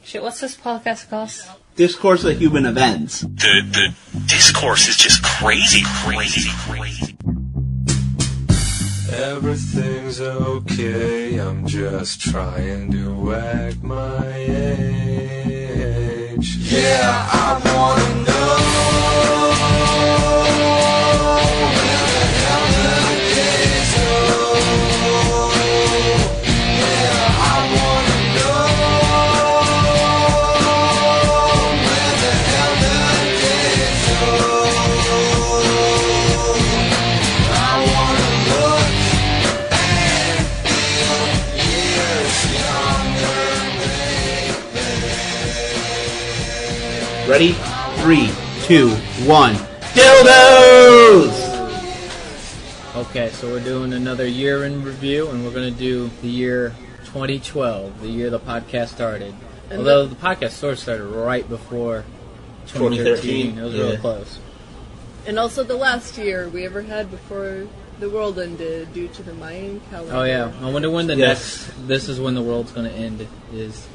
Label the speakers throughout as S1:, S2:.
S1: Shit, what's this podcast called?
S2: Discourse of Human Events.
S3: The discourse is just crazy.
S4: Everything's okay, I'm just trying to act my age. Yeah, I wanna know where the hell the days go. Yeah, I wanna know where the hell the days go. I wanna look and feel years younger, baby.
S2: Ready? 3, 2, 1. Dildos!
S5: Okay, so we're doing another year in review, and we're going to do the year 2012, the year the podcast started. Although the podcast sort of started right before 2013. It was really close.
S6: And also the last year we ever had before the world ended due to the Mayan calendar.
S5: Oh yeah, I wonder when the
S2: Yes.
S5: next, this is when the world's going to end is.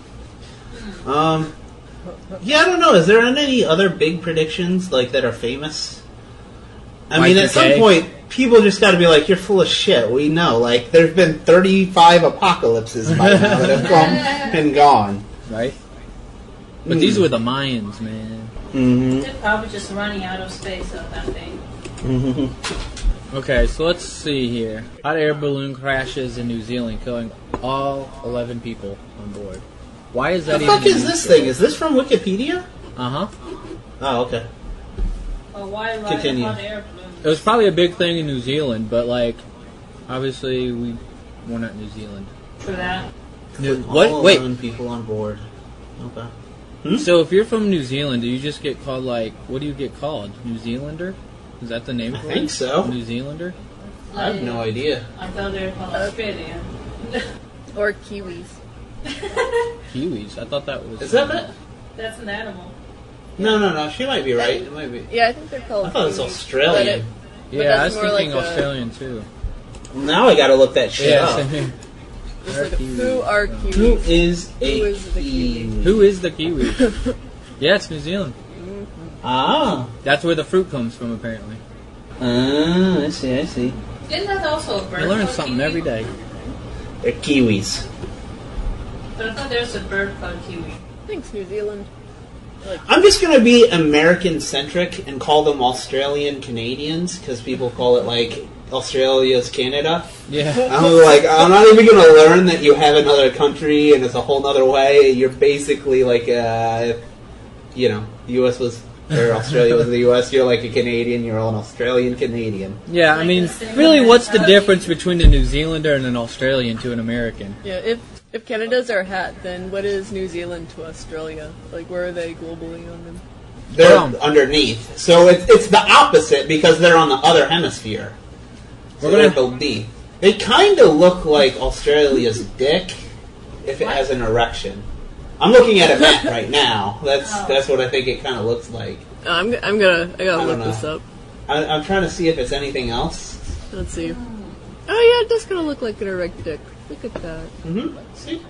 S2: Yeah, I don't know. Is there any other big predictions like that are famous? I mean, at some
S5: Y2K?
S2: point, people just got to be like, "You're full of shit." We know. Like, there's been 35 apocalypses by now that have come and gone.
S5: Right? But these were the Mayans, man.
S2: Mm-hmm.
S1: They're probably just running out of space on that thing.
S2: Mm-hmm.
S5: Okay, so let's see here. Hot air balloon crashes in New Zealand, killing all 11 people on board. Why is that
S2: The
S5: even
S2: fuck
S5: a
S2: is
S5: news
S2: this
S5: story?
S2: thing? Is this from Wikipedia?
S5: Uh-huh.
S2: Oh, okay.
S1: Or why ride
S2: Continue.
S1: a hot air balloon?
S5: It was probably a big thing in New Zealand, but, like, obviously we're not New Zealand.
S1: For that.
S5: What?
S2: All
S5: Wait.
S2: 11 people on board. Okay.
S5: So if you're from New Zealand, do you just get called, like, what do you get called? New Zealander? Is that the name
S2: I
S5: for it?
S2: think so.
S5: New Zealander?
S2: I have no idea.
S1: I thought they were called Australian.
S6: Or Kiwis.
S5: Kiwis. I thought that was...
S2: Is that it?
S1: That's an animal.
S2: No. She might be right. It might be.
S6: Yeah, I think they're called
S2: I thought it was
S6: Kiwis,
S2: Australian.
S6: but
S5: Yeah, I
S6: that's
S5: was
S6: more
S5: thinking
S6: like a-
S5: Australian, too.
S2: Now I gotta look that shit up.
S5: same here.
S6: It's like who are Kiwis?
S2: Who is a
S6: Who is the Kiwi?
S5: Who is the Kiwi? Yeah, it's New Zealand.
S2: Ah.
S5: That's where the fruit comes from, apparently.
S2: I see.
S1: Isn't that also a bird?
S5: I learn
S1: called
S5: something
S1: kiwi?
S5: every day.
S2: They're Kiwis.
S1: But I thought there's a bird called kiwi.
S6: Thanks, New Zealand.
S2: I'm just gonna be American centric and call them Australian Canadians because people call it like Australia's Canada.
S5: Yeah.
S2: I'm not even gonna learn that you have another country and it's a whole nother way. You're basically like, the U.S. was, or Australia was the U.S. You're like a Canadian. You're an Australian Canadian.
S5: Yeah, I mean, really, what's the difference between a New Zealander and an Australian to an American?
S6: Yeah, if Canada's our hat, then what is New Zealand to Australia? Like, where are they globally on them?
S2: They're underneath, so it's the opposite because they're on the other hemisphere. So
S5: We're gonna-
S2: they're B. They kind of look like Australia's dick if it has an erection. I'm looking at a map right now. That's what I think it kind of looks like.
S6: I gotta
S2: don't
S6: look
S2: know.
S6: this up.
S2: I'm trying to see if it's anything else.
S6: Let's see. Oh yeah, it does kind of look like an erect dick. Look at that.
S2: Mm-hmm. See?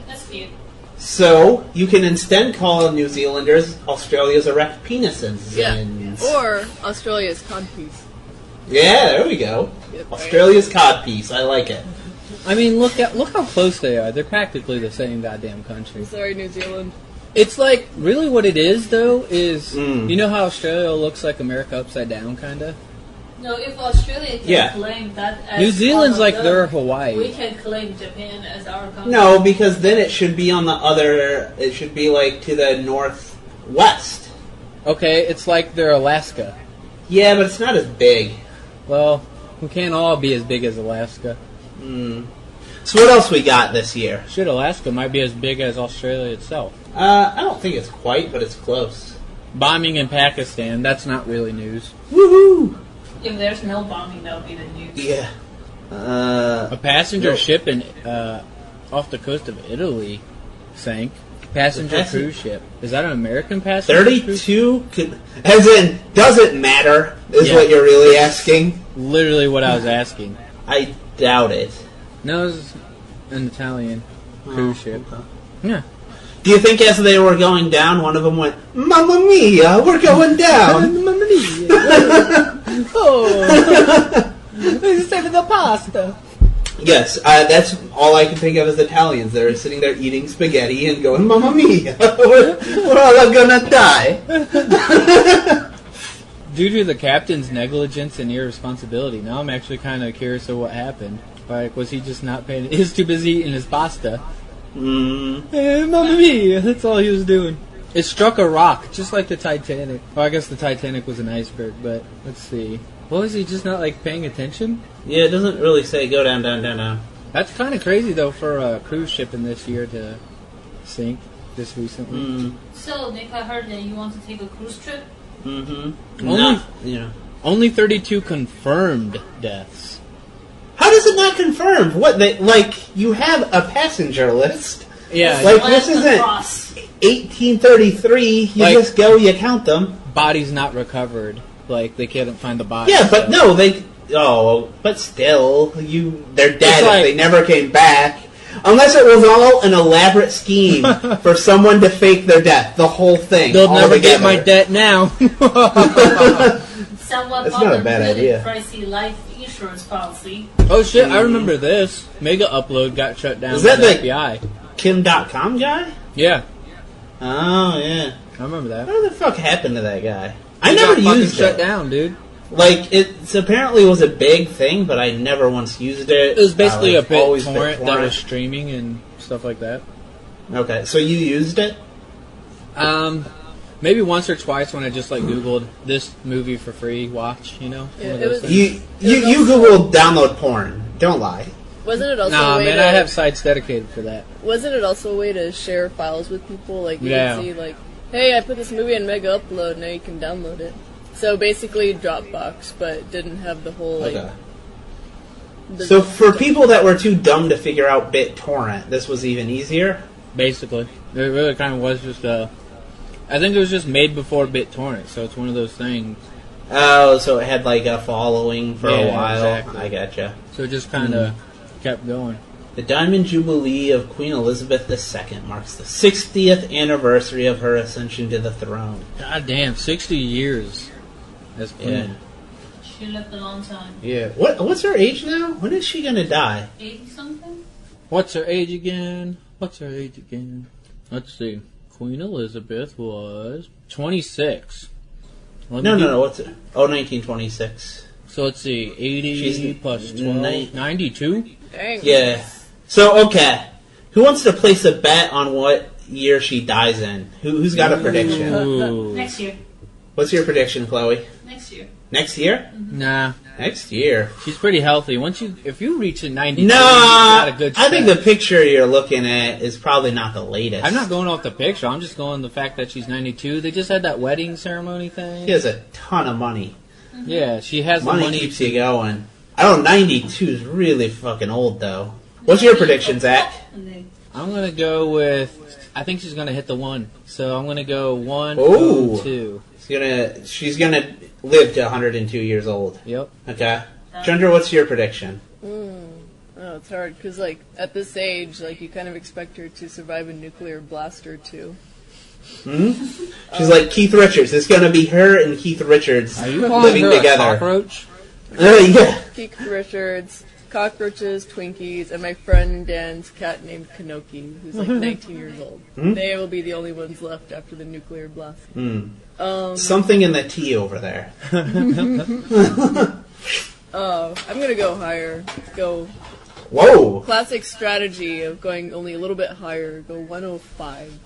S1: That's cute.
S2: So you can instead call New Zealanders Australia's erect penises.
S6: Yeah.
S2: And-
S6: Or Australia's codpiece.
S2: yeah, there we go.
S6: Yep.
S2: Australia's codpiece. I like it.
S5: I mean, look how close they are. They're practically the same goddamn country.
S6: Sorry, New Zealand.
S5: It's like, really what it is, though, is,
S2: Mm.
S5: you know how Australia looks like America upside down, kind of?
S1: No, if Australia can
S2: Yeah.
S1: claim that as
S5: New Zealand's
S1: part
S5: like
S1: of
S5: their
S1: them,
S5: Hawaii.
S1: we can claim Japan as our country.
S2: No, because then it should be on the other. It should be like to the northwest.
S5: Okay, it's like their Alaska.
S2: Yeah, but it's not as big.
S5: Well, we can't all be as big as Alaska.
S2: So what else we got this year?
S5: Shit, Alaska might be as big as Australia itself.
S2: I don't think it's quite, but it's close.
S5: Bombing in Pakistan, that's not really news.
S2: Woohoo!
S1: If there's no bombing, that'll be the news.
S2: Yeah.
S5: A passenger
S2: No.
S5: ship in off the coast of Italy sank. Passenger cruise ship. Is that an American passenger cruise?
S2: 32? As in, does it matter? Is
S5: Yeah.
S2: what you're really asking?
S5: Literally what I was asking.
S2: I doubt it.
S5: No, it was an Italian cruise ship.
S2: Okay.
S5: Yeah.
S2: Do you think as they were going down, one of them went, "Mamma mia, we're going down"?
S5: Mamma mia. Oh, instead of the pasta.
S2: Yes, that's all I can think of as Italians. They're sitting there eating spaghetti and going, "Mamma mia, we're all gonna die."
S5: Due to the captain's negligence and irresponsibility, now I'm actually kind of curious of what happened. Like, was he just not paying? He was too busy eating his pasta. Mamma mia, that's all he was doing. It struck a rock, just like the Titanic. Well, I guess the Titanic was an iceberg, but let's see. What was he just not, like, paying attention?
S2: Yeah, it doesn't really say go down, down, down, down.
S5: That's kind of crazy, though, for a cruise ship in this year to sink this recently.
S1: So, Nick, I heard that you want to take a cruise trip?
S5: Only 32 confirmed deaths.
S2: How does it not confirm? What, you have a passenger list.
S5: Yeah.
S2: Like, this isn't 1833, you just go, you count them.
S5: Bodies not recovered. Like, they can't find the body.
S2: Yeah, but no, but still, they're dead if they never came back. Unless it was all an elaborate scheme for someone to fake their death, the whole thing.
S5: They'll never get my debt now.
S1: Someone
S2: That's
S1: bought
S2: not a
S1: a
S2: bad
S1: really
S2: idea.
S1: pricey life insurance policy.
S5: Oh shit, I remember this. Mega Upload got shut down
S2: Is
S5: by
S2: that
S5: the FBI.
S2: Kim.com guy?
S5: Yeah,
S2: Oh, yeah.
S5: I remember that.
S2: What the fuck happened to that guy? I
S5: He
S2: never
S5: got fucking
S2: used
S5: shut
S2: it.
S5: down, dude.
S2: Like, it apparently was a big thing, but I never once used it.
S5: It was basically a
S2: always
S5: BitTorrent that was streaming and stuff like that.
S2: Okay, so you used it?
S5: Maybe once or twice when I just like Googled this movie for free, watch, you know?
S6: Yeah,
S5: One of
S6: it
S5: those
S6: was-
S5: things.
S2: You Googled download porn. Don't lie.
S6: Wasn't it also
S5: Nah,
S6: a way
S5: man,
S6: to,
S5: I have sites dedicated for that.
S6: Wasn't it also a way to share files with people? Like, you
S5: Yeah.
S6: could see, like, hey, I put this movie in Mega Upload, now you can download it. So basically Dropbox, but didn't have the whole, like...
S2: Okay.
S6: the-
S2: So for people that were too dumb to figure out BitTorrent, this was even easier?
S5: Basically. It really kind of was just I think it was just made before BitTorrent, so it's one of those things.
S2: Oh, so it had like a following for a
S5: Yeah,
S2: while.
S5: exactly.
S2: I gotcha.
S5: So it just kind of kept going.
S2: The Diamond Jubilee of Queen Elizabeth II marks the 60th anniversary of her ascension to the throne.
S5: God damn, 60 years as queen.
S2: Yeah.
S1: She lived a long time.
S2: Yeah. What's her age now? When is she gonna die?
S1: 80-something?
S5: What's her age again? Let's see. Queen Elizabeth was 26.
S2: No. What's it? Oh, 1926.
S5: So let's see. 80
S2: She's
S5: plus 12. 92?
S6: Dang.
S2: Yeah. So, okay. Who wants to place a bet on what year she dies in? Who's got a prediction?
S5: Ooh.
S1: Next year.
S2: What's your prediction, Chloe?
S1: Next year.
S2: Next year?
S5: Nah.
S2: Next year.
S5: She's pretty healthy. If you reach a 92,
S2: No,
S5: you got a good
S2: I think
S5: shot.
S2: the picture you're looking at is probably not the latest.
S5: I'm not going off the picture. I'm just going the fact that she's 92. They just had that wedding ceremony thing.
S2: She has a ton of money.
S5: Yeah, she has
S2: Money
S5: the money.
S2: keeps you going. I don't know, 92 is really fucking old, though. What's your prediction, Zach?
S5: I'm going to go with... I think she's going to hit the 1. So I'm going to go 1,
S2: Ooh.
S5: 2.
S2: She's gonna live to 102 years old.
S5: Yep.
S2: Okay. Chandra, what's your prediction?
S6: Oh, it's hard, because, like, at this age, like, you kind of expect her to survive a nuclear blast or two.
S2: She's like Keith Richards. It's gonna be her and Keith Richards
S5: Are you calling
S2: living
S5: her
S2: together.
S5: a cockroach?
S2: Yeah.
S6: Keith Richards, cockroaches, Twinkies, and my friend Dan's cat named Kanoki, who's like 19 years old. They will be the only ones left after the nuclear blast.
S2: Something in the tea over there.
S6: I'm gonna go higher. Go
S2: Whoa.
S6: classic strategy of going only a little bit higher. Go 105.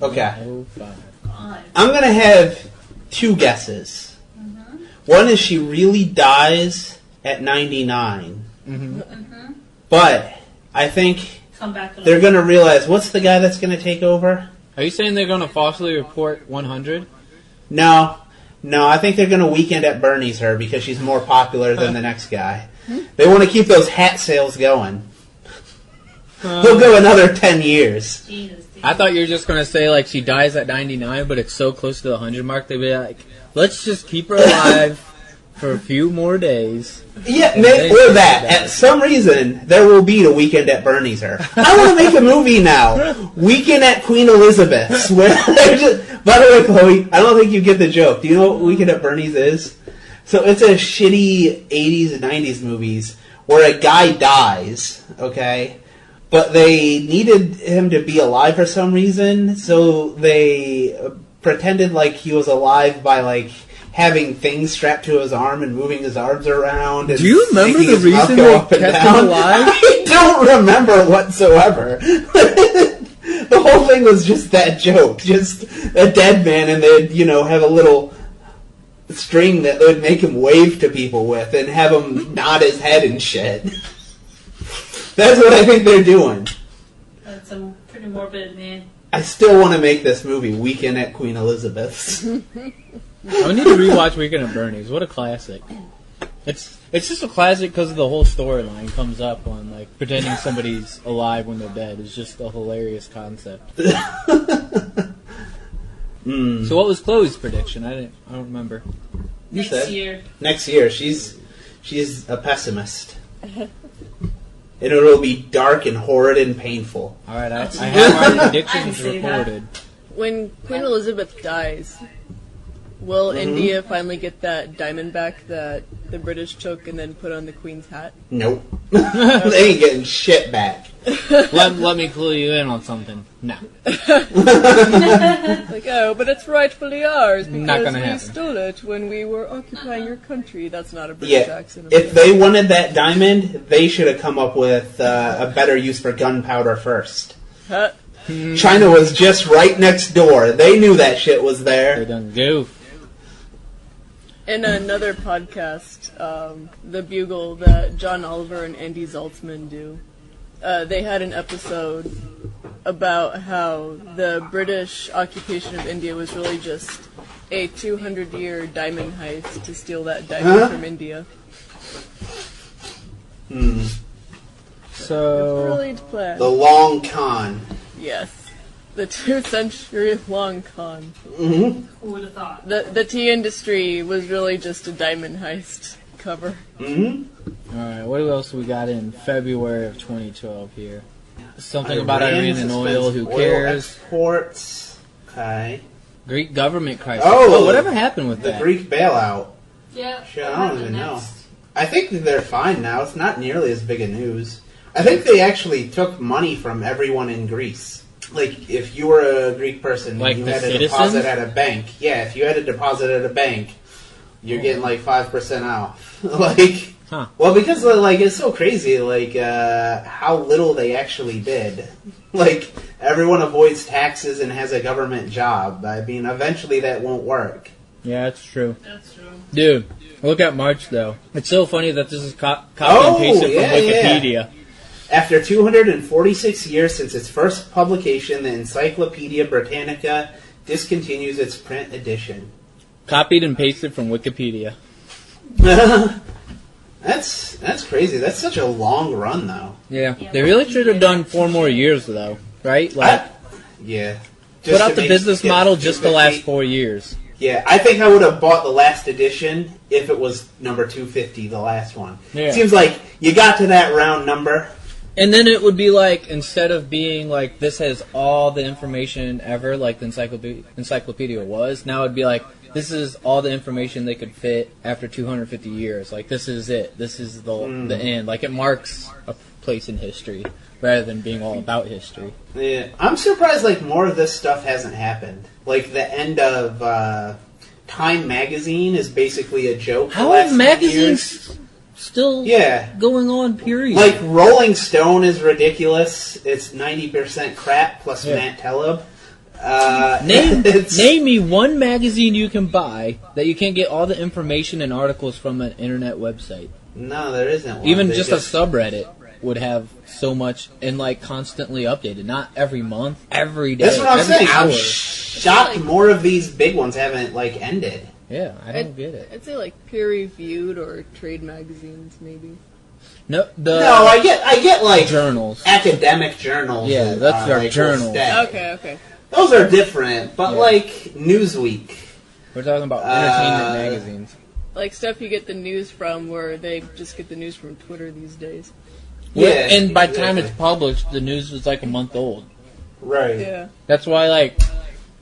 S2: Okay.
S5: Oh, 5.
S2: I'm gonna have two guesses. One is she really dies at 99. But I think
S1: Come back to
S2: they're gonna realize, what's the guy that's gonna take over?
S5: Are you saying they're going to falsely report 100?
S2: No, I think they're going to Weekend at Bernie's her because she's more popular than the next guy. They want to keep those hat sales going. They'll go another 10 years.
S1: Jesus.
S5: I thought you were just going to say, like, she dies at 99, but it's so close to the 100 mark, they'd be like, let's just keep her alive for a few more days.
S2: Yeah,
S5: And
S2: maybe,
S5: then
S2: or that.
S5: die.
S2: At some reason, there will be a Weekend at Bernie's her. I want to make a movie now. Weekend at Queen Elizabeth's. Where by the way, Chloe, I don't think you get the joke. Do you know what Weekend at Bernie's is? So it's a shitty 80s and 90s movies where a guy dies, okay? But they needed him to be alive for some reason, so they pretended like he was alive by, like, having things strapped to his arm and moving his arms around. And
S5: Do you remember
S2: making
S5: the
S2: his mouth
S5: reason
S2: go
S5: they
S2: up and
S5: kept
S2: down.
S5: him alive?
S2: I don't remember whatsoever. The whole thing was just that joke. Just a dead man, and they'd, have a little string that would make him wave to people with and have him nod his head and shit. That's what I think they're doing.
S1: That's a pretty morbid, man.
S2: I still want to make this movie, Weekend at Queen Elizabeth's.
S5: I need to rewatch Weekend at Bernie's. What a classic! It's just a classic because the whole storyline comes up on like pretending somebody's alive when they're dead. It's just a hilarious concept. So what was Chloe's prediction? I don't remember.
S2: You
S1: Next
S2: said.
S1: year.
S2: Next year, she's a pessimist. And it'll be dark and horrid and painful.
S5: All right, I have my
S1: I can
S5: predictions
S1: say that.
S5: recorded.
S6: When Queen Elizabeth dies, will India finally get that diamond back that the British took and then put on the Queen's hat?
S2: Nope. They ain't getting shit back.
S5: Let me clue you in on something. No.
S6: Like, oh, but it's rightfully ours
S5: Not
S6: because
S5: gonna
S6: we
S5: happen.
S6: stole it when we were occupying your country. That's not a British
S2: Yeah.
S6: accent.
S2: If they wanted that diamond, they should have come up with a better use for gunpowder first.
S6: Huh?
S2: China was just right next door. They knew that shit was
S5: They
S2: there.
S5: done goof.
S6: In another podcast, The Bugle, that John Oliver and Andy Zaltzman do, they had an episode about how the British occupation of India was really just a 200-year diamond heist to steal that diamond from India.
S5: So
S6: Brilliant plan.
S2: The long con.
S6: Yes. The 2-century-long con.
S2: Mm-hmm.
S1: Who would have thought?
S6: The tea industry was really just a diamond heist cover.
S2: Mm-hmm.
S5: all right, what else we got in February of 2012 here? Something about Iran and oil. Who cares?
S2: Exports. Okay.
S5: Greek government crisis.
S2: Oh,
S5: whatever happened with
S2: The
S5: that?
S2: Greek bailout.
S1: Yeah.
S2: Shit,
S1: what
S2: I don't
S1: happened
S2: even know.
S1: next?
S2: I think that they're fine now. It's not nearly as big a news. I think they actually took money from everyone in Greece. Like, if you were a Greek person
S5: Like
S2: and you
S5: the
S2: had a
S5: citizens?
S2: deposit at a bank, yeah, if you had a deposit at a bank, you're getting like 5% off. Like,
S5: Huh.
S2: well, because like it's so crazy, like how little they actually did. Like, everyone avoids taxes and has a government job. I mean, eventually that won't work.
S5: Yeah, that's true.
S1: That's true.
S5: Dude, look at March, though. It's so funny that this is copy
S2: Oh,
S5: and pasted
S2: yeah,
S5: from Wikipedia.
S2: After 246 years since its first publication, the Encyclopedia Britannica discontinues its print edition.
S5: Copied and pasted from Wikipedia.
S2: That's crazy. That's such a long run, though.
S5: Yeah. They really should have done 4 more years, though. Right? Like,
S2: Yeah.
S5: put
S2: Just
S5: out
S2: to
S5: the
S2: make-
S5: business
S2: get
S5: model just to
S2: 250.
S5: last 4 years.
S2: Yeah, I think I would have bought the last edition if it was number 250, the last one.
S5: Yeah.
S2: Seems like you got to that round number.
S5: And then it would be like, instead of being like, this has all the information ever, like the encyclopedia was, now it'd be like, this is all the information they could fit after 250 years. Like, this is it. This is the end. Like, it marks a place in history rather than being all about history.
S2: Yeah, I'm surprised like more of this stuff hasn't happened. Like the end of Time magazine is basically a joke.
S5: How
S2: the last
S5: are
S2: 10
S5: magazines
S2: years.
S5: still
S2: Yeah.
S5: going on, period?
S2: Like Rolling Stone is ridiculous. It's 90% crap plus
S5: Yeah.
S2: Matt Taleb.
S5: Name me one magazine you can buy that you can't get all the information and articles from an internet website.
S2: No, there isn't one.
S5: Even
S2: They
S5: just a subreddit would have so much and like constantly updated. Not every month, every day.
S2: That's what I'm
S5: every
S2: saying. I'm
S5: hour.
S2: shocked more of these big ones haven't like ended.
S5: Yeah, I don't get it.
S6: I'd say like peer-reviewed or trade magazines, maybe.
S5: No, the
S2: No, I get like
S5: journals.
S2: academic journals.
S5: Yeah, that's our
S2: like, will
S5: journals.
S2: stay.
S6: Okay.
S2: Those are different, but
S5: Yeah.
S2: like Newsweek.
S5: We're talking about entertainment
S2: Uh,
S5: magazines.
S6: like stuff you get the news from, where they just get the news from Twitter these days.
S2: Yeah,
S5: and by the time
S2: exactly.
S5: it's published, the news was like a month old.
S2: Right.
S6: Yeah.
S5: That's why, like,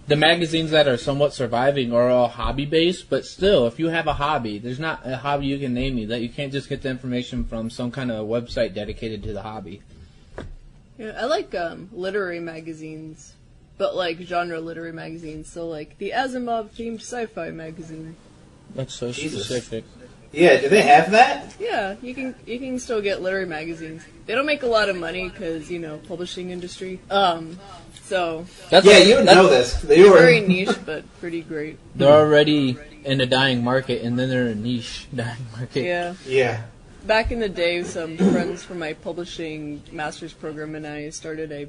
S5: the magazines that are somewhat surviving are all hobby-based, but still, if you have a hobby, there's not a hobby you can name me that you can't just get the information from some kind of website dedicated to the hobby.
S6: Yeah, I like literary magazines, but like genre literary magazines. So like the Asimov themed sci-fi magazine.
S5: That's so
S2: Jesus.
S5: specific.
S2: Yeah, do they have that?
S6: Yeah, you can still get literary magazines. They don't make a lot of money because publishing industry. So
S5: That's
S2: Yeah, you would know this. They were
S6: very niche, but pretty great.
S5: They're already in a dying market, and then they're in a niche dying market.
S6: Yeah.
S2: Yeah.
S6: Back in the day, some friends from my publishing master's program and I started a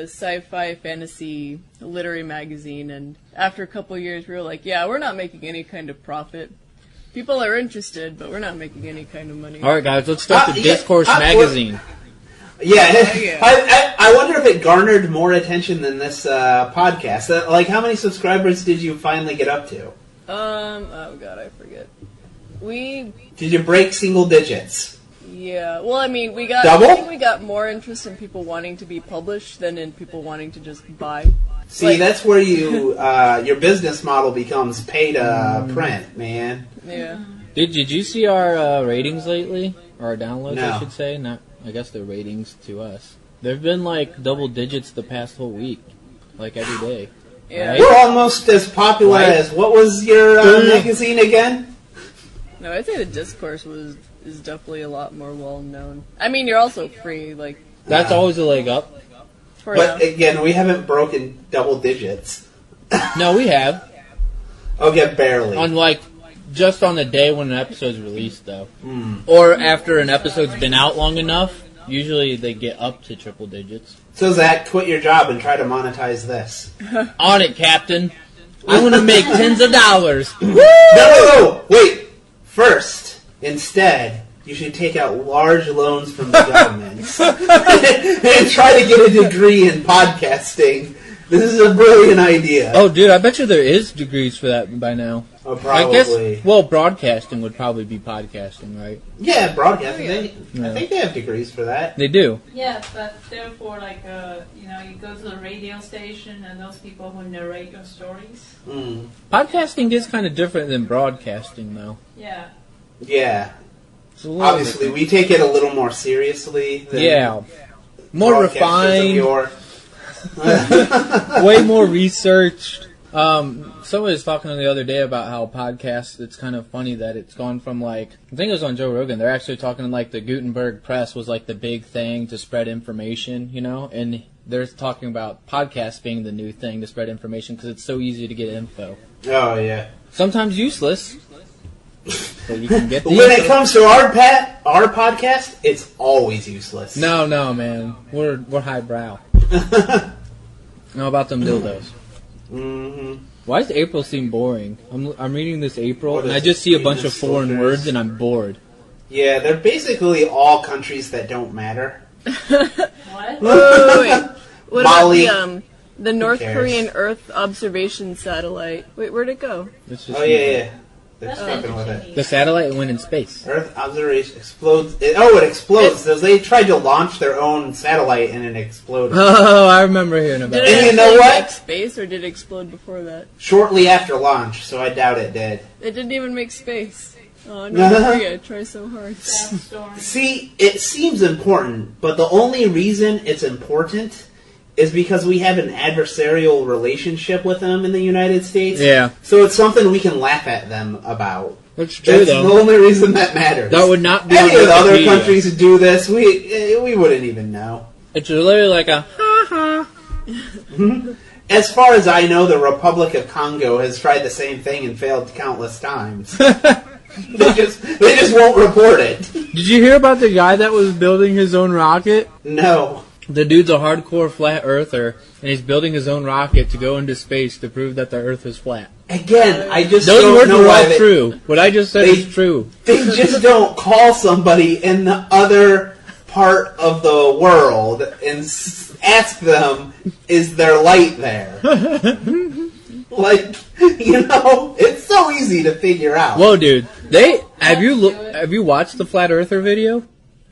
S6: sci-fi fantasy literary magazine, and after a couple of years we were like, yeah, we're not making any kind of profit. People are interested, but we're not making any kind of money.
S5: Alright guys, let's start the
S2: Yeah,
S5: Discourse magazine.
S2: Yeah,
S6: Yeah.
S2: I wonder if it garnered more attention than this podcast. Like, how many subscribers did you finally get up to?
S6: Oh god, I forget.
S2: Did you break single digits?
S6: Yeah, well, I mean, I
S2: Double?
S6: think we got more interest in people wanting to be published than in people wanting to just buy.
S2: See,
S6: Like-
S2: that's where you your business model becomes pay to print, man.
S6: Yeah.
S5: Did you see our ratings lately? Or our downloads,
S2: No.
S5: I should say? Not, I guess they're ratings to us. They've been like double digits the past whole week. Like every day.
S6: Yeah.
S5: Right?
S2: We're almost as popular
S5: Right.
S2: as, what was your magazine again?
S6: No, I'd say the Discourse is definitely a lot more well known. I mean, you're also free, like,
S5: That's always a leg up.
S6: for
S2: But
S6: now.
S2: again, we haven't broken double digits.
S5: No, we have.
S2: Okay, barely.
S5: On like, just on the day when an episode's released, though. Or after an episode's been out long enough, usually they get up to triple digits.
S2: So Zach, quit your job and try to monetize this.
S5: On it, Captain. I'm gonna make tens of dollars.
S2: No, wait. First, instead, you should take out large loans from the government and try to get a degree in podcasting. This is a brilliant idea.
S5: Oh, dude, I bet you there is degrees for that by now.
S2: Oh,
S5: I
S2: probably.
S5: guess, well, broadcasting would probably be podcasting, right?
S2: Yeah, broadcasting.
S6: Oh, yeah.
S2: I think they have degrees for that.
S5: They do.
S1: Yeah, but therefore, like, you go to the radio station and those people who narrate your stories.
S2: Mm.
S5: Podcasting is kind of different than broadcasting, though.
S1: Yeah.
S2: Yeah.
S5: It's a little
S2: Obviously,
S5: different.
S2: we take it a little more seriously than
S5: Yeah. More
S2: broadcasters of
S5: refined,
S2: yore.
S5: way more researched. Somebody was talking the other day about how podcasts, it's kind of funny that it's gone from like, I think it was on Joe Rogan, they're actually talking like the Gutenberg press was like the big thing to spread information, and they're talking about podcasts being the new thing to spread information because it's so easy to get info.
S2: Oh, yeah.
S5: Sometimes useless, but you can get the
S2: When it
S5: info.
S2: comes to our podcast, it's always useless.
S5: No, man, we're highbrow. How about them dildos?
S2: Mm-hmm.
S5: Why does April seem boring? I'm reading this April,
S2: What
S5: and
S2: is
S5: I just see a
S2: it?
S5: bunch of
S2: Venus
S5: foreign
S2: soldiers.
S5: words, and I'm bored.
S2: Yeah, they're basically all countries that don't matter.
S1: What?
S6: Wait. What
S2: Molly.
S6: about the North
S2: cares?
S6: Korean Earth observation satellite? Wait, where'd it go?
S5: It's just
S2: Oh, yeah. They're
S1: That's
S2: fucking with it.
S1: interesting.
S5: The satellite went in space.
S2: Earth observation explodes. It explodes. They tried to launch their own satellite and it exploded.
S5: Oh, I remember hearing about
S6: Did
S2: And
S6: it
S2: you
S5: it.
S2: know
S6: actually
S2: what?
S6: make space, or did it explode before that?
S2: Shortly after launch, so I doubt it did.
S6: It didn't even make space. Oh, North Korea, try so hard.
S1: Sad story.
S2: See, it seems important, but the only reason it's important is because we have an adversarial relationship with them in the United States.
S5: Yeah.
S2: So it's something we can laugh at them about.
S5: That's true,
S2: That's the
S5: though.
S2: only reason that matters.
S5: That would not be
S2: Any
S5: on
S2: of the other
S5: Wikipedia.
S2: countries who do this, we wouldn't even know.
S5: It's literally like a...
S2: As far as I know, the Republic of Congo has tried the same thing and failed countless times. they just won't report it.
S5: Did you hear about the guy that was building his own rocket?
S2: No.
S5: The dude's a hardcore flat earther, and he's building his own rocket to go into space to prove that the Earth is flat.
S2: Again, I just
S5: Those
S2: don't
S5: words
S2: know
S5: were
S2: why
S5: all true. What I just said
S2: they-
S5: is true.
S2: They just don't call somebody in the other part of the world and ask them, is there light there? Like, It's so easy to figure out.
S5: Whoa, dude! Have you watched the Flat Earther video?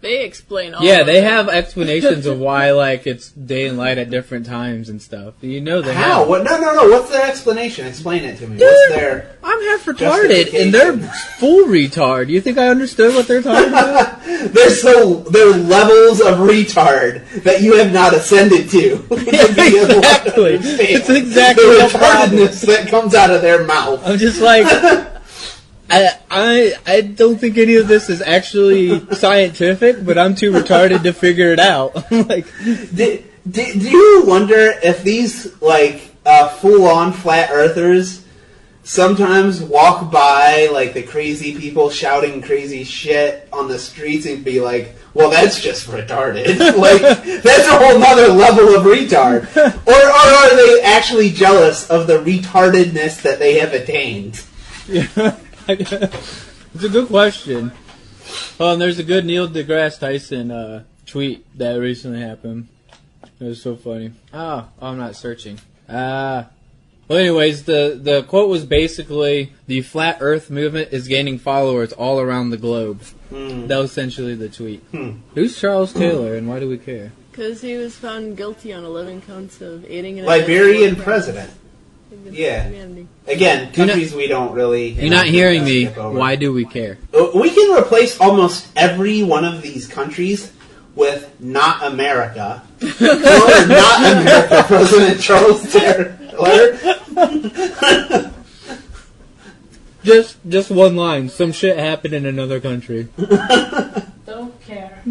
S6: They explain all.
S5: Yeah,
S6: of
S5: they
S6: it.
S5: have explanations of why, like, it's day and light at different times and stuff. They
S2: How?
S5: have.
S2: What? No. What's their explanation? Explain it to me.
S5: Dude,
S2: What's their?
S5: I'm half retarded, and
S2: justification?
S5: they're full retard. You think I understood what they're talking about?
S2: They're levels of retard that you have not ascended to.
S5: Exactly. It's exactly
S2: the
S5: the problem.
S2: retardedness that comes out of their mouth.
S5: I'm just like, I don't think any of this is actually scientific, but I'm too retarded to figure it out. I'm like,
S2: Do you wonder if these full-on flat earthers sometimes walk by like the crazy people shouting crazy shit on the streets and be like, well, that's just retarded. Like, that's a whole nother level of retard. Or are they actually jealous of the retardedness that they have attained?
S5: yeah. It's a good question. Oh, and there's a good Neil deGrasse Tyson tweet that recently happened. It was so funny. Oh, I'm not searching. Well, anyways, the quote was basically, the flat earth movement is gaining followers all around the globe. That was essentially the tweet. Who's Charles Taylor, and why do we care?
S6: Because he was found guilty on 11 counts of aiding and
S2: Liberian
S6: abetting
S2: president.
S6: against
S2: Yeah.
S6: humanity.
S2: Again, countries we don't really...
S5: You're not hearing me.
S2: skip over.
S5: Why do we care?
S2: We can replace almost every one of these countries with not America. Or not America President Charles Taylor.
S5: Just one line. Some shit happened in another country.
S1: Don't care.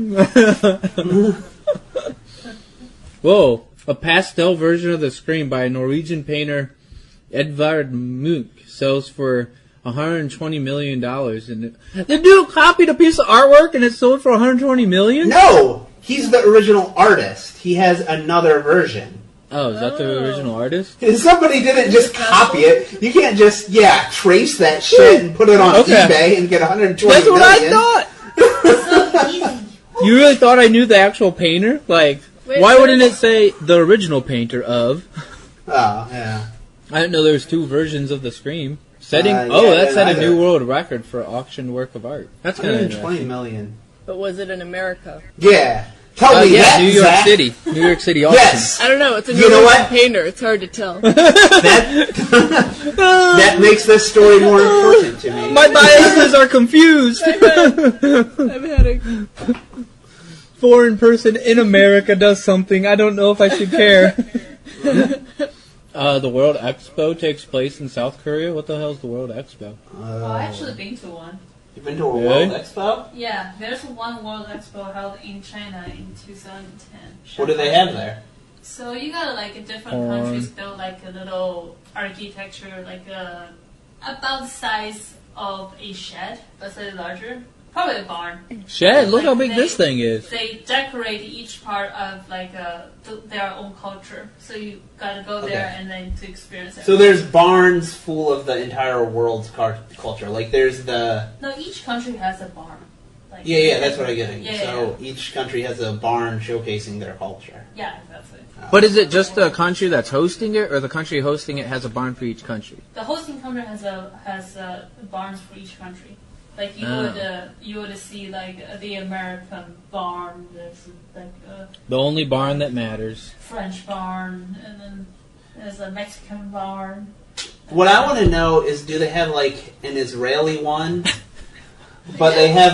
S5: Whoa. A pastel version of the Scream by a Norwegian painter, Edvard Munch, sells for $120 million. And the dude copied a piece of artwork and it sold for $120 million?
S2: No! He's the original artist. He has another version.
S5: Oh, is that the original artist?
S2: If somebody didn't just copy it, you can't just, trace that shit and put it on
S5: Okay.
S2: eBay and get $120
S5: That's what
S2: million.
S5: I thought!
S1: So easy.
S5: You really thought I knew the actual painter? Like,
S6: Wait,
S5: why
S6: so-
S5: wouldn't it say the original painter of?
S2: Oh, yeah.
S5: I didn't know there was two versions of the Scream. Setting?
S2: Yeah,
S5: That set a
S2: neither.
S5: new world record for auction work of art. That's kind of
S2: $120
S5: interesting.
S2: million.
S6: But was it in America?
S2: Yeah. Tell me
S5: Yeah,
S2: that,
S5: New York
S2: Zach.
S5: City. New York City auction.
S2: Yes.
S6: I don't know. It's a
S2: You know
S6: Norwegian
S2: what?
S6: painter. It's hard to tell.
S2: That makes this story more important to me.
S5: My biases are confused.
S6: I've had a...
S5: Foreign person in America does something. I don't know if I should care. The World Expo takes place in South Korea. What the hell is the World Expo?
S1: Well, I've actually been to one.
S2: You've been to a
S5: Really?
S2: World Expo?
S1: Yeah, there's one World Expo held in China in 2010.
S2: What do they have there?
S1: So you got different countries build like a little architecture, about the size of a shed, but slightly larger. Probably a barn.
S5: Shed, look how big
S1: They-
S5: this thing is.
S1: They decorate each part of their own culture. So you gotta go there
S2: Okay.
S1: and then to experience it.
S2: So there's barns full of the entire world's culture. Like there's the...
S1: No, each country has a barn.
S2: Yeah, that's what I'm getting.
S1: Yeah,
S2: So each country has a barn showcasing their culture.
S1: yeah, that's it.
S5: But is it just the country that's hosting it, or the country hosting it has a barn for each country?
S1: The hosting country has barns for each country. Like you would see the American barn, there's
S5: The only barn that matters.
S1: French barn, and then there's a Mexican barn.
S2: What I want to know is, do they have an Israeli one? But they have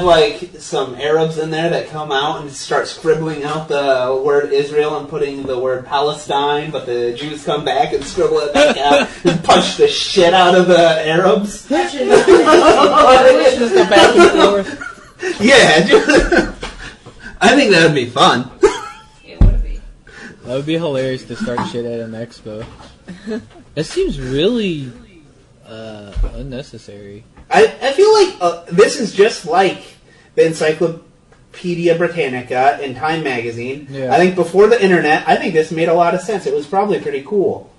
S2: some Arabs in there that come out and start scribbling out the word Israel and putting the word Palestine, but the Jews come back and scribble it back out and punch the shit out of the Arabs.
S1: Actually,
S5: Just go back and forth.
S2: Yeah, I think that would be fun.
S1: it would be.
S5: That would be hilarious to start shit at an expo. That seems really unnecessary.
S2: I feel like this is just like the Encyclopedia Britannica in Time Magazine.
S5: Yeah.
S2: I think before the internet, I think this made a lot of sense. It was probably pretty cool.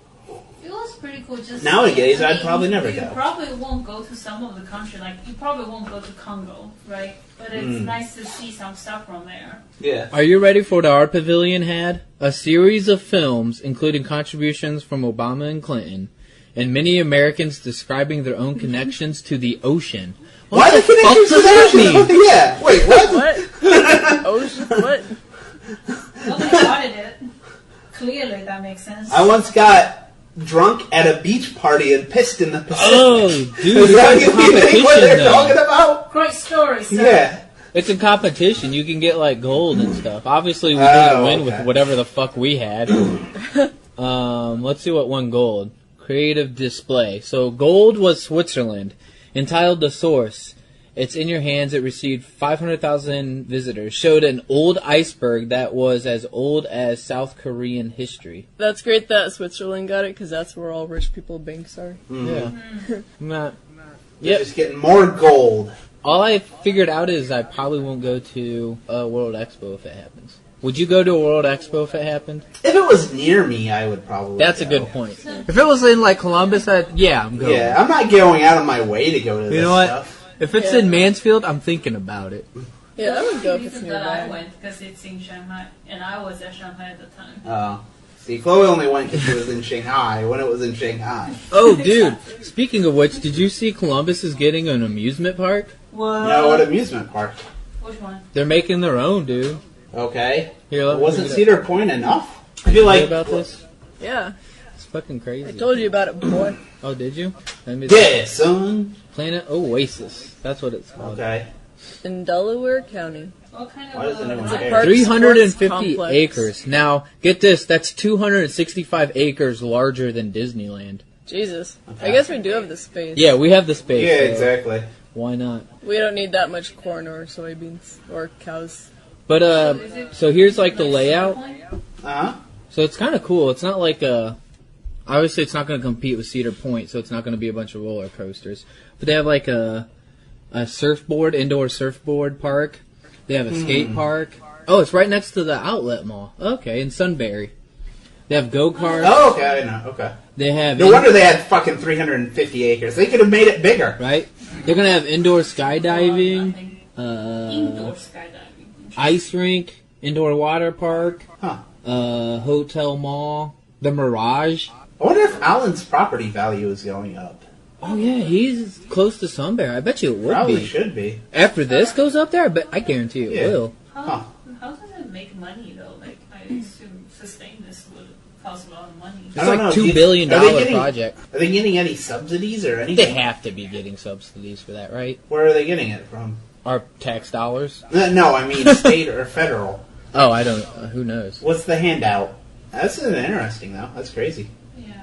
S1: It was pretty cool. Just
S2: Nowadays, I'd probably never
S1: you
S2: go.
S1: probably won't go to some of the country. You probably won't go to Congo, right? But it's nice to see some stuff from there.
S2: Yeah.
S5: Are you ready for what our pavilion had? A series of films, including contributions from Obama and Clinton, and many Americans describing their own connections to the ocean.
S2: Why the connections to the ocean? Yeah. Wait, what?
S6: What? Ocean? What?
S1: Nobody wanted it. Clearly, that makes sense.
S2: I once got drunk at a beach party and pissed in the Pacific.
S5: Oh, dude,
S2: Is that
S5: it's a
S2: you think what they're
S5: competition,
S2: talking about?
S1: Great story, sir.
S2: Yeah.
S5: It's a competition. You can get, like, gold and stuff. Obviously, we didn't win with whatever the fuck we had. Let's see what won gold. Creative display. So, gold was Switzerland. Entitled The Source. It's in your hands. It received 500,000 visitors. Showed an old iceberg that was as old as South Korean history.
S6: That's great that Switzerland got it, because that's where all rich people banks are.
S5: Yeah. Not.
S2: You're just getting more gold.
S5: All I figured out is I probably won't go to a World Expo if it happens. Would you go to a World Expo if it happened?
S2: If it was near me, I would probably
S5: That's
S2: go.
S5: a good point. If it was in, like, Columbus, I'm going.
S2: Yeah, I'm not going out of my way to go to this
S5: You know what?
S2: stuff.
S5: If it's in Mansfield, I'm thinking about it.
S6: Yeah, I would go if it's
S1: reason that I
S6: nearby.
S1: went because it's in Shanghai, and I was at Shanghai at the time.
S2: See, Chloe only went because she was in Shanghai when it was in Shanghai.
S5: Oh, dude. Speaking of which, did you see Columbus is getting an amusement park?
S1: What?
S2: No, what amusement park?
S1: Which one?
S5: They're making their own, dude.
S2: Okay.
S5: Here, let me
S2: Wasn't
S5: read it.
S2: Cedar Point enough? I feel
S5: You know
S2: like
S5: about this?
S6: Yeah,
S5: It's fucking crazy.
S6: I told you about it, boy.
S5: Oh, did you? Let me
S2: Yeah, son.
S5: Planet Oasis. That's what it's called.
S2: Okay.
S6: In Delaware County.
S1: What kind
S2: Why does
S1: of
S2: anyone
S6: It's a
S2: care?
S6: park
S5: 350
S6: sports complex.
S5: acres. Now, get this. That's 265 acres larger than Disneyland.
S6: Jesus.
S2: Okay.
S6: I guess we do have the space.
S5: Yeah, we have the space.
S2: Yeah,
S5: so
S2: exactly.
S5: Why not?
S6: We don't need that much corn or soybeans or cows.
S5: But, so here's, like, the layout.
S2: Uh-huh.
S5: So it's kind of cool. It's not like obviously it's not going to compete with Cedar Point, so it's not going to be a bunch of roller coasters. But they have like a surfboard, indoor surfboard park. They have a skate park. Oh, it's right next to the outlet mall. Okay, in Sunbury. They have go-karts.
S2: Oh, okay, I know. Okay.
S5: They have
S2: No wonder they had fucking 350 acres. They could have made it bigger.
S5: right. They're going to have indoor skydiving,
S1: Indoor skydiving.
S5: ice rink, indoor water park,
S2: Huh.
S5: hotel mall, the Mirage.
S2: I wonder if Alan's property value is going up.
S5: Oh yeah, he's close to Sunbury. I bet you it would
S2: Probably
S5: be.
S2: should be.
S5: After this goes up there, I guarantee it
S2: Yeah.
S5: will.
S2: Huh.
S1: How does it make money though? Like I assume sustain this would cost a lot of money.
S5: It's
S2: I don't
S5: like
S2: know.
S5: $2 billion
S2: Are they getting-
S5: project.
S2: Are they getting any subsidies or
S5: They
S2: anything?
S5: have to be getting subsidies for that, right?
S2: Where are they getting it from?
S5: Our tax dollars.
S2: No, I mean state or federal.
S5: Oh, I don't. Who knows?
S2: What's the handout? That's interesting, though. That's crazy.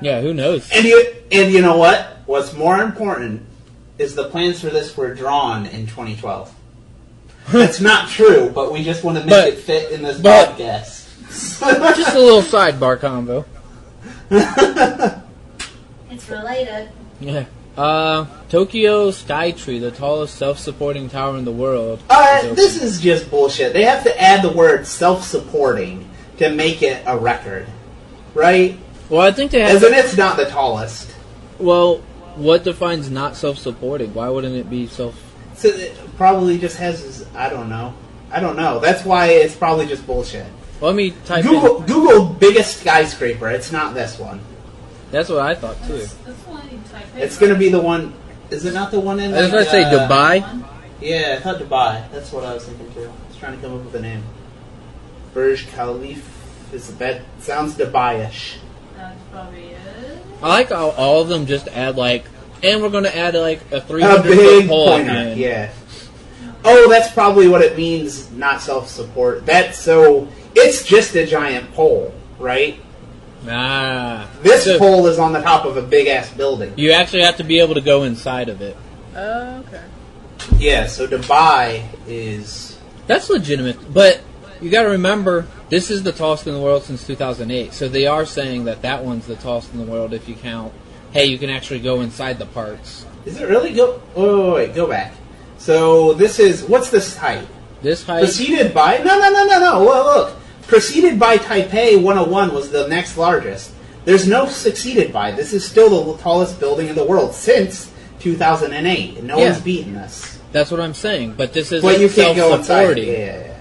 S5: Yeah, who knows?
S2: And you know what? What's more important is the plans for this were drawn in 2012. That's not true, but we just want to make
S5: But-
S2: it fit in this
S5: but-
S2: podcast.
S5: Just a little sidebar convo.
S1: It's related.
S5: Yeah. Tokyo Skytree, the tallest self-supporting tower in the world.
S2: This is just bullshit. They have to add the word self-supporting to make it a record, right?
S5: Well, I think they have.
S2: As in, it's not the tallest.
S5: Well, what defines not self-supporting? Why wouldn't it be self?
S2: So it probably just has. I don't know. That's why it's probably just bullshit.
S5: Well, let me type
S2: Google biggest skyscraper. It's not this one.
S5: That's what I thought too.
S1: That's why you type it.
S2: It's gonna be the one. Is it not the one in?
S5: I was gonna say Dubai.
S2: Yeah, I thought Dubai. That's what I was thinking too. I was trying to come up with a name. Burj Khalifa. That sounds Dubai-ish.
S1: That's probably it.
S5: I like how all of them just add like, and we're gonna add like a
S2: A
S5: 300-foot
S2: big
S5: pole
S2: pointer.
S5: again.
S2: Yeah. Oh, that's probably what it means. Not self-support. It's just a giant pole, right?
S5: Nah.
S2: This
S5: So
S2: pole is on the top of a big ass building.
S5: you actually have to be able to go inside of it.
S6: Okay.
S2: Yeah. So Dubai is.
S5: That's legitimate, but you got to remember this is the tallest in the world since 2008. So they are saying that one's the tallest in the world if you count. Hey, you can actually go inside the parts.
S2: Is it really go? Wait. Go back. So this is what's this height?
S5: This height.
S2: Preceded by no. Well, look. Preceded by Taipei 101 was the next largest. There's no succeeded by. This is still the tallest building in the world since 2008, and no one's beaten this.
S5: That's what I'm saying. But this is
S2: But you can't go inside.
S5: self-supporting.
S2: Yeah.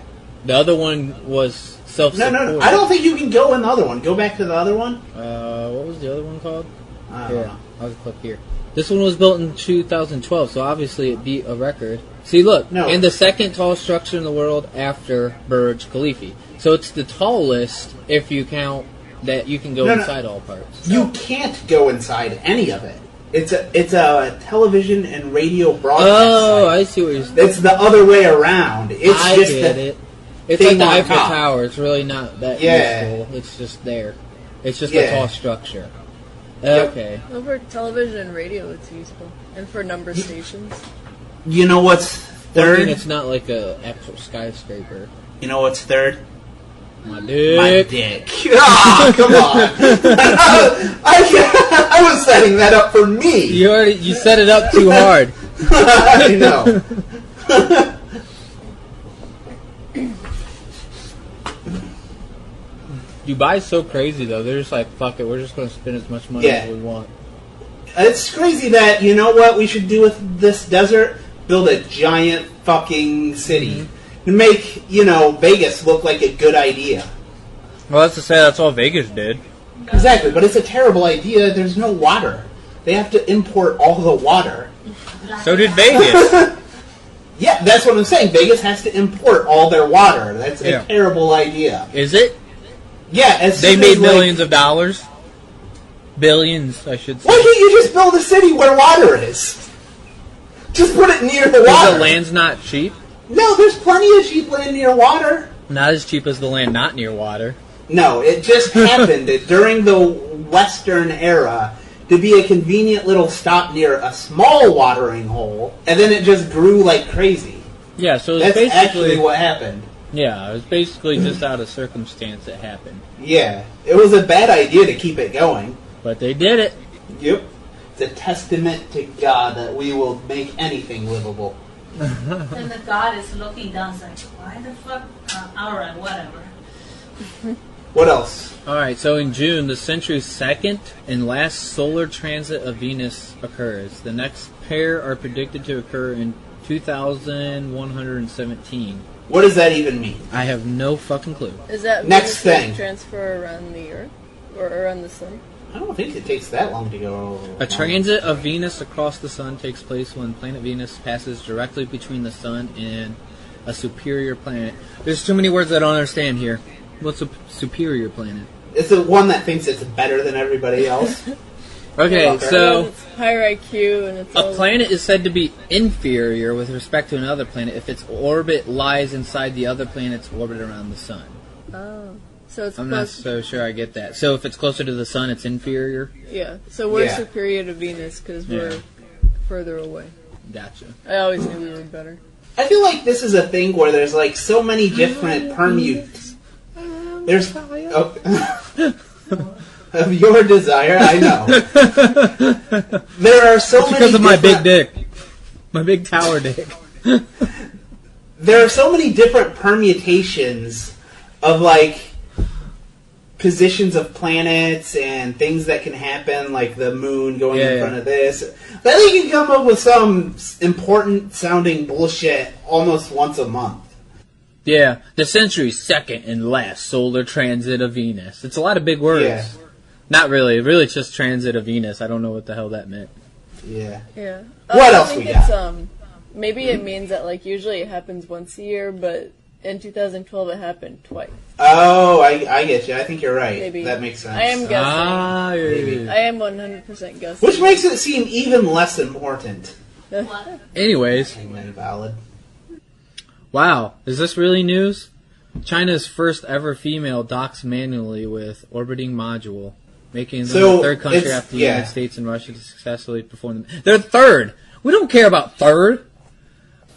S5: The other one was self-supporting.
S2: No. I don't think you can go in the other one. Go back to the other one.
S5: What was the other one called?
S2: I don't know.
S5: I'll just click here. This one was built in 2012, so obviously it beat a record. See, look, and the second tallest structure in the world after Burj Khalifa. So it's the tallest if you count that you can go inside all parts.
S2: You can't go inside any of it. It's a television and radio broadcast site.
S5: I see what you're saying.
S2: It's the other way around.
S5: I get it. It's like the Eiffel
S2: top.
S5: Tower. It's really not that useful. It's just there. It's just a tall structure. Okay.
S6: Well, for television and radio, it's useful. And for number stations.
S2: You know what's third?
S5: I mean, it's not like a actual skyscraper.
S2: You know what's third?
S5: My dick.
S2: My dick. Ah, come on. I was setting that up for me.
S5: You set it up too hard.
S2: I know.
S5: Dubai's so crazy, though. They're just like, fuck it, we're just going to spend as much money as we want.
S2: It's crazy that, you know what we should do with this desert? Build a giant fucking city. And make, Vegas look like a good idea.
S5: Well, that's to say that's all Vegas did.
S2: Exactly, but it's a terrible idea. There's no water. They have to import all the water.
S5: So did Vegas.
S2: Yeah, that's what I'm saying. Vegas has to import all their water. That's a terrible idea.
S5: Is it?
S2: Yeah,
S5: they made millions of dollars. Billions, I should say.
S2: Why can't you just build a city where water is? Just put it near the water.
S5: Because the land's not cheap?
S2: No, there's plenty of cheap land near water.
S5: Not as cheap as the land not near water.
S2: No, it just happened during the Western era to be a convenient little stop near a small watering hole, and then it just grew like crazy.
S5: Yeah, so
S2: that's actually what happened.
S5: Yeah, it was basically just out of circumstance it happened.
S2: Yeah, it was a bad idea to keep it going.
S5: But they did it.
S2: Yep. It's a testament to God that we will make anything livable.
S1: And the God is looking down, like, why the fuck? Alright, whatever.
S2: What else?
S5: Alright, so in June, the century's second and last solar transit of Venus occurs. The next pair are predicted to occur in 2117.
S2: What does that even mean?
S5: I have no fucking clue.
S6: Is that
S2: next thing?
S6: Transfer around the Earth? Or around the Sun?
S2: I don't think it takes that long to go.
S5: A transit of Venus across the Sun takes place when planet Venus passes directly between the Sun and a superior planet. There's too many words I don't understand here. What's a superior planet?
S2: It's the one that thinks it's better than everybody else.
S5: Okay, so
S6: it's higher IQ and it's
S5: a planet is said to be inferior with respect to another planet if its orbit lies inside the other planet's orbit around the Sun.
S6: Oh. So it's
S5: I'm not so sure I get that. So if it's closer to the Sun, it's inferior?
S6: Yeah. So we're superior to Venus because we're further away.
S5: Gotcha.
S6: I always knew we were better.
S2: I feel like this is a thing where there's like so many different permutes. There's of your desire, I know. There are so many
S5: because of my big dick. My big tower dick.
S2: There are so many different permutations of like positions of planets and things that can happen, like the moon going in front of this. That they can come up with some important sounding bullshit almost once a month.
S5: Yeah, the century's second and last solar transit of Venus. It's a lot of big words.
S2: Yeah.
S5: Not really. Really, it's just transit of Venus. I don't know what the hell that meant.
S2: Yeah.
S6: Yeah.
S2: What else we got?
S6: Maybe it means that like usually it happens once a year, but in 2012 it happened twice.
S2: Oh, I get you. I think you're right.
S6: Maybe.
S2: That makes sense.
S6: I am guessing.
S2: Maybe.
S6: I am 100% guessing.
S2: Which makes it seem even less important.
S5: Anyways.
S2: Invalid.
S5: Wow. Is this really news? China's first ever female docks manually with orbiting module, making them the third country after the United States and Russia to successfully perform them. They're third! We don't care about third!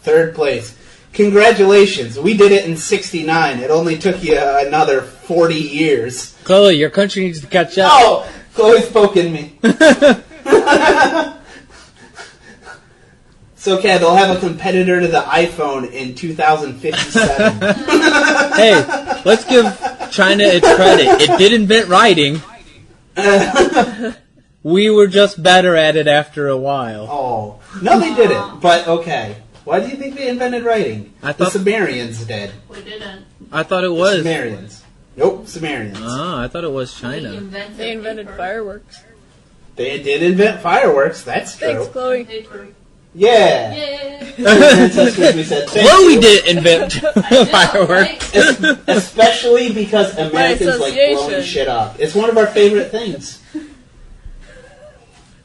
S2: Third place. Congratulations. We did it in 1969. It only took you another 40 years.
S5: Chloe, your country needs to catch up.
S2: Oh! Chloe's poking me. So, okay, they'll have a competitor to the iPhone in 2057.
S5: Hey, let's give China its credit. It did invent writing. We were just better at it after a while.
S2: Oh. No, they didn't. But, okay. Why do you think they invented writing? The Sumerians did.
S1: We didn't.
S5: I thought it was.
S2: The Sumerians. Nope, Sumerians.
S5: Ah, I thought it was China.
S6: They invented fireworks.
S2: They did invent fireworks, that's true.
S6: Thanks, Chloe.
S1: Paper.
S2: Yeah.
S1: Yay!
S2: We said thank
S5: Chloe
S2: you.
S5: did invent fireworks.
S2: Especially because Americans like blowing
S6: association.
S2: shit up. It's one of our favorite things.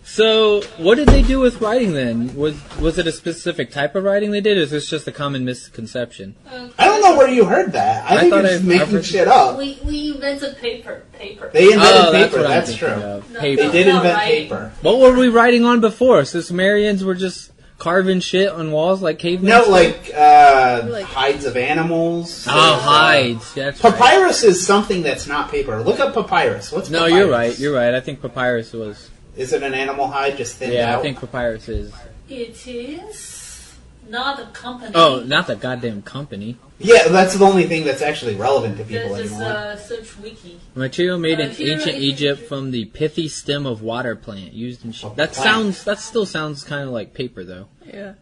S5: So, what did they do with writing then? Was it a specific type of writing they did, or is this just a common misconception?
S2: I don't know where you heard that. I think
S5: thought
S2: you're just
S5: I've
S2: making
S5: heard-
S2: shit up.
S1: We invented paper. Paper.
S2: They invented
S5: Oh, that's
S2: paper,
S5: what I'm
S2: that's
S5: thinking
S2: true.
S5: of.
S1: No,
S5: Paper.
S2: They did
S1: Not
S2: invent
S1: writing.
S2: paper.
S5: What were we writing on before? So Sumerians were just carving shit on walls like cavemen?
S2: No,
S6: Like-
S2: hides of animals.
S5: Oh,
S2: There's,
S5: hides. That's right.
S2: Papyrus is something that's not paper. Look up papyrus. What's
S5: No,
S2: papyrus?
S5: you're right. You're right. I think papyrus was.
S2: Is it an animal hide just thinned
S5: Yeah,
S2: out?
S5: I think papyrus is.
S1: It is not a company.
S5: Oh, not the goddamn company.
S2: Yeah, that's the only thing that's actually relevant to people
S1: This is
S2: anymore.
S1: search wiki.
S5: Material made in
S1: Here
S5: ancient
S1: is-
S5: Egypt from the pithy stem of water plant used in.
S2: Of
S5: That
S2: plant.
S5: sounds. That still sounds kind of like paper, though.
S6: Yeah.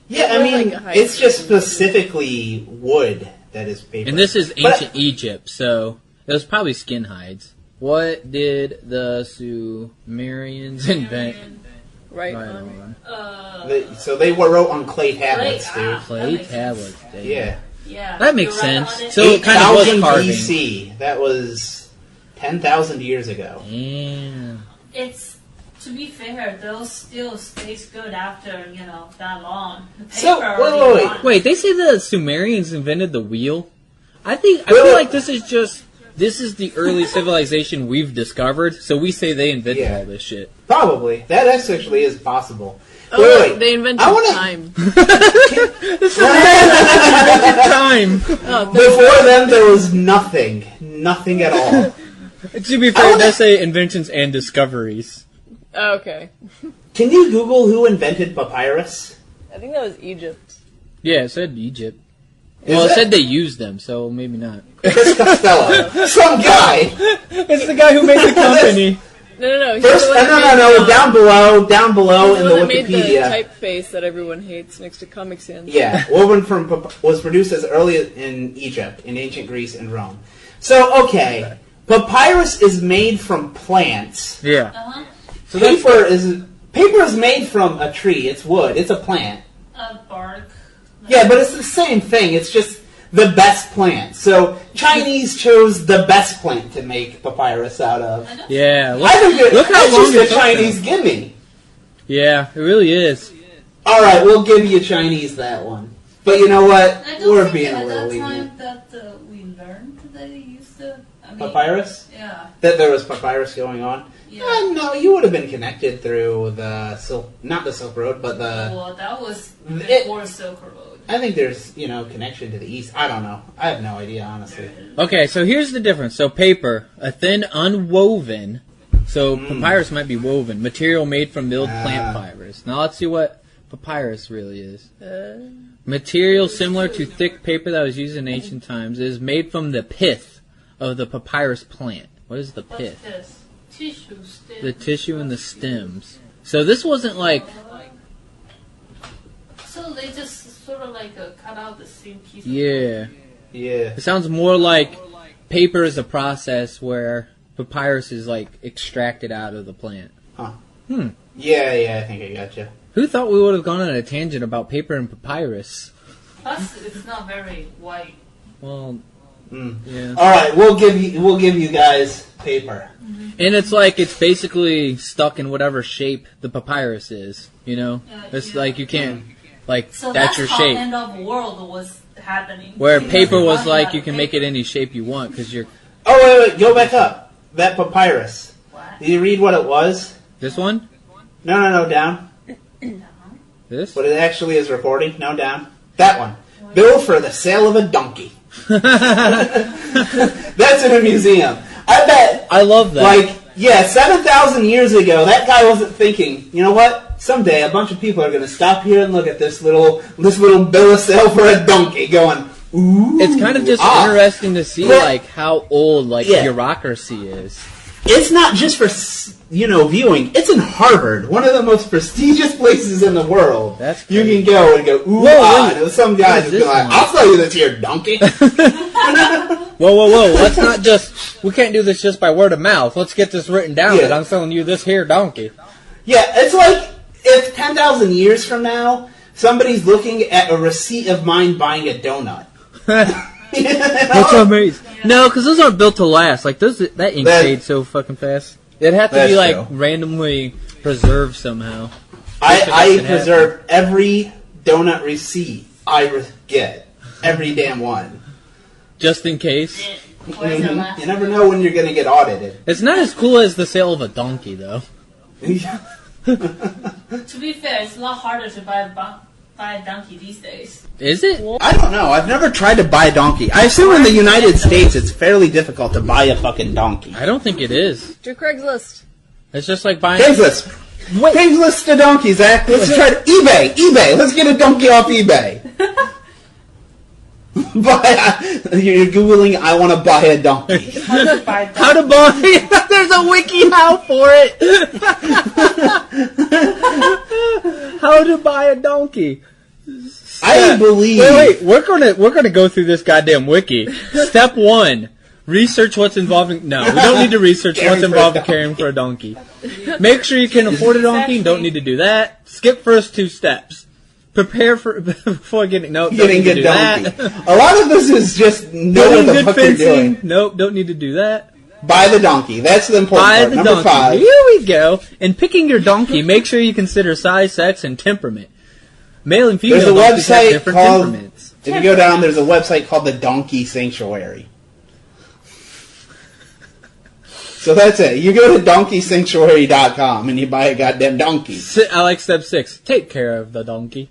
S2: Yeah, I
S6: Or
S2: mean,
S6: like a hide.
S2: it's just specifically wood that is paper.
S5: And this is
S2: But-
S5: ancient Egypt, so it was probably skin hides. What did the Sumerians invent?
S6: Right
S5: Right
S6: on.
S5: on.
S2: So they wrote on clay tablets,
S1: Clay,
S2: dude.
S1: That
S5: Clay
S1: makes
S5: tablets. damn.
S2: Yeah.
S1: Yeah.
S5: That makes
S1: You're right
S5: sense.
S1: on it.
S5: So it kind of was
S2: 8,000
S5: carving.
S2: BC. That was 10,000 years ago.
S5: Yeah.
S1: It's, to be fair, those still stays good after, that long. The paper
S2: So,
S1: already
S2: wait.
S1: gone.
S5: Wait, they say the Sumerians invented the wheel? I feel
S2: Wait.
S5: like this is the early civilization we've discovered, so we say they invented
S2: Yeah.
S5: all this shit.
S2: Probably. That actually is possible.
S6: Oh,
S2: Wait.
S6: they invented
S2: I wanna-
S6: time.
S5: Time!
S2: Before them, there was nothing. Nothing at all.
S5: To be fair, they say inventions and discoveries.
S6: Oh, okay.
S2: Can you Google who invented papyrus?
S6: I think that was Egypt.
S5: Yeah, it said Egypt.
S2: Is
S5: Well, it
S2: it?
S5: said they used them, so maybe not.
S2: Chris Costello. Some guy.
S5: It's the guy who made the company.
S6: No. He's
S2: First,
S6: the one that
S2: no.
S6: made,
S2: Down below
S6: he's
S2: in
S6: the
S2: the
S6: one that made the
S2: Wikipedia.
S6: typeface that everyone hates next to Comic Sans.
S2: Yeah, woven from was produced as early in Egypt, in ancient Greece and Rome. So, okay, papyrus is made from plants.
S5: Yeah.
S1: Uh-huh.
S5: So that's,
S2: Paper is made from a tree. It's wood. It's a plant.
S1: Bark.
S2: Yeah, but it's the same thing. It's just the best plant. So Chinese chose the best plant to make papyrus out of.
S5: yeah.
S2: I think
S5: Look how
S2: that's
S5: long
S2: just
S5: it
S2: a
S5: took
S2: Chinese gimme.
S5: Yeah, it really is.
S2: All right, we'll give you Chinese that one. But you know what?
S1: I don't
S2: We're
S1: think
S2: being a
S1: at
S2: little
S1: that
S2: lenient.
S1: time that we learned that they used to.
S2: Papyrus?
S1: Yeah.
S2: That there was papyrus going on?
S1: Yeah.
S2: No, you would have been connected through the not the Silk Road, but
S1: Well, that was
S2: It-
S1: before Silk Road.
S2: I think there's connection to the east. I don't know. I have no idea, honestly.
S5: Okay, so here's the difference. So paper, a thin unwoven, so papyrus might be woven, material made from milled plant fibers. Now let's see what papyrus really is. Material similar to thick paper that was used in ancient times. It is made from the pith of the papyrus plant. What is the
S1: What's
S5: pith?
S1: this? Tissue still.
S5: The tissue and the stems. So this wasn't like,
S1: So they just sort of like cut out the same piece.
S5: yeah.
S2: Yeah.
S5: It sounds more like paper is a process where papyrus is like extracted out of the plant.
S2: Yeah, I think I gotcha.
S5: Who thought we would have gone on a tangent about paper and papyrus?
S1: Plus, it's not very white.
S5: Well, yeah.
S2: All right, we'll give you guys paper.
S5: And it's like it's basically stuck in whatever shape the papyrus is. You know, it's
S1: yeah.
S5: like you can't like
S1: So
S5: that's
S1: that's
S5: your
S1: how
S5: shape.
S1: end of the world was happening.
S5: Where
S1: Because
S5: paper
S1: they
S5: was
S1: wanted
S5: like
S1: that
S5: you can make it
S1: paper.
S5: any shape you want because you're
S2: Oh wait, go back up. That papyrus.
S1: What?
S2: Did you read what it was?
S5: this one,
S2: No, down.
S5: this.
S2: What it actually is recording. No, down. That one. Bill for the sale of a donkey. That's in a museum. I bet.
S5: I love that.
S2: 7,000 years ago, that guy wasn't thinking, you know what? Someday a bunch of people are going to stop here and look at this little bill of sale for a donkey going, ooh.
S5: It's kind of just interesting to see
S2: Well,
S5: like how old
S2: Yeah.
S5: bureaucracy is.
S2: It's not just for viewing. It's in Harvard, one of the most prestigious places in the world.
S5: That's
S2: you
S5: crazy.
S2: can go and go, ooh,
S5: Whoa,
S2: some guy
S5: what is
S2: is
S5: this
S2: like,
S5: one?
S2: I'll sell you this here, donkey.
S5: Whoa. Let's not just... We can't do this just by word of mouth. Let's get this written down that I'm selling you this here donkey.
S2: Yeah, it's like if 10,000 years from now, somebody's looking at a receipt of mine buying a donut.
S5: That's amazing. No, because those aren't built to last. Like, that ink fades so fucking fast. It'd have to be, like,
S2: true.
S5: randomly preserved somehow.
S2: I preserve every donut receipt I get. Every damn one.
S5: Just in case.
S2: You never know when you're going to get audited.
S5: It's not as cool as the sale of a donkey, though.
S1: To be fair, it's a lot harder to buy a donkey these days.
S5: Is it?
S2: I don't know. I've never tried to buy a donkey. I assume in the United States it's fairly difficult to buy a fucking donkey.
S5: I don't think it is.
S6: Do Craigslist.
S5: It's just like buying...
S2: Craigslist! Craigslist to donkeys, Zach. Let's try to... eBay! Let's get a donkey off eBay. You're Googling, I want to buy a donkey.
S1: How to buy a
S5: How to buy... There's a wiki how for it! How to buy a donkey.
S2: I believe...
S5: Wait, we're gonna go through this goddamn wiki. Step 1. Research what's involved in... No, we don't need to research what's involved in caring for a donkey. Make sure you can afford a donkey. Don't need to do that. Skip first 2 steps. Prepare for... Before getting... Nope, don't need to do that.
S2: A lot of this is just know what the fuck you're doing.
S5: Nope, don't need to do that.
S2: Buy the donkey. That's the important
S5: Buy
S2: part.
S5: the
S2: Number
S5: donkey.
S2: 5.
S5: Here we go. In picking your donkey, make sure you consider size, sex, and temperament. Male and female
S2: There's a
S5: donkeys have
S2: website
S5: different
S2: called...
S5: temperaments.
S2: If you go down, there's a website called the Donkey Sanctuary. So that's it. You go to donkeysanctuary.com and you buy a goddamn donkey.
S5: I like step 6. Take care of the donkey.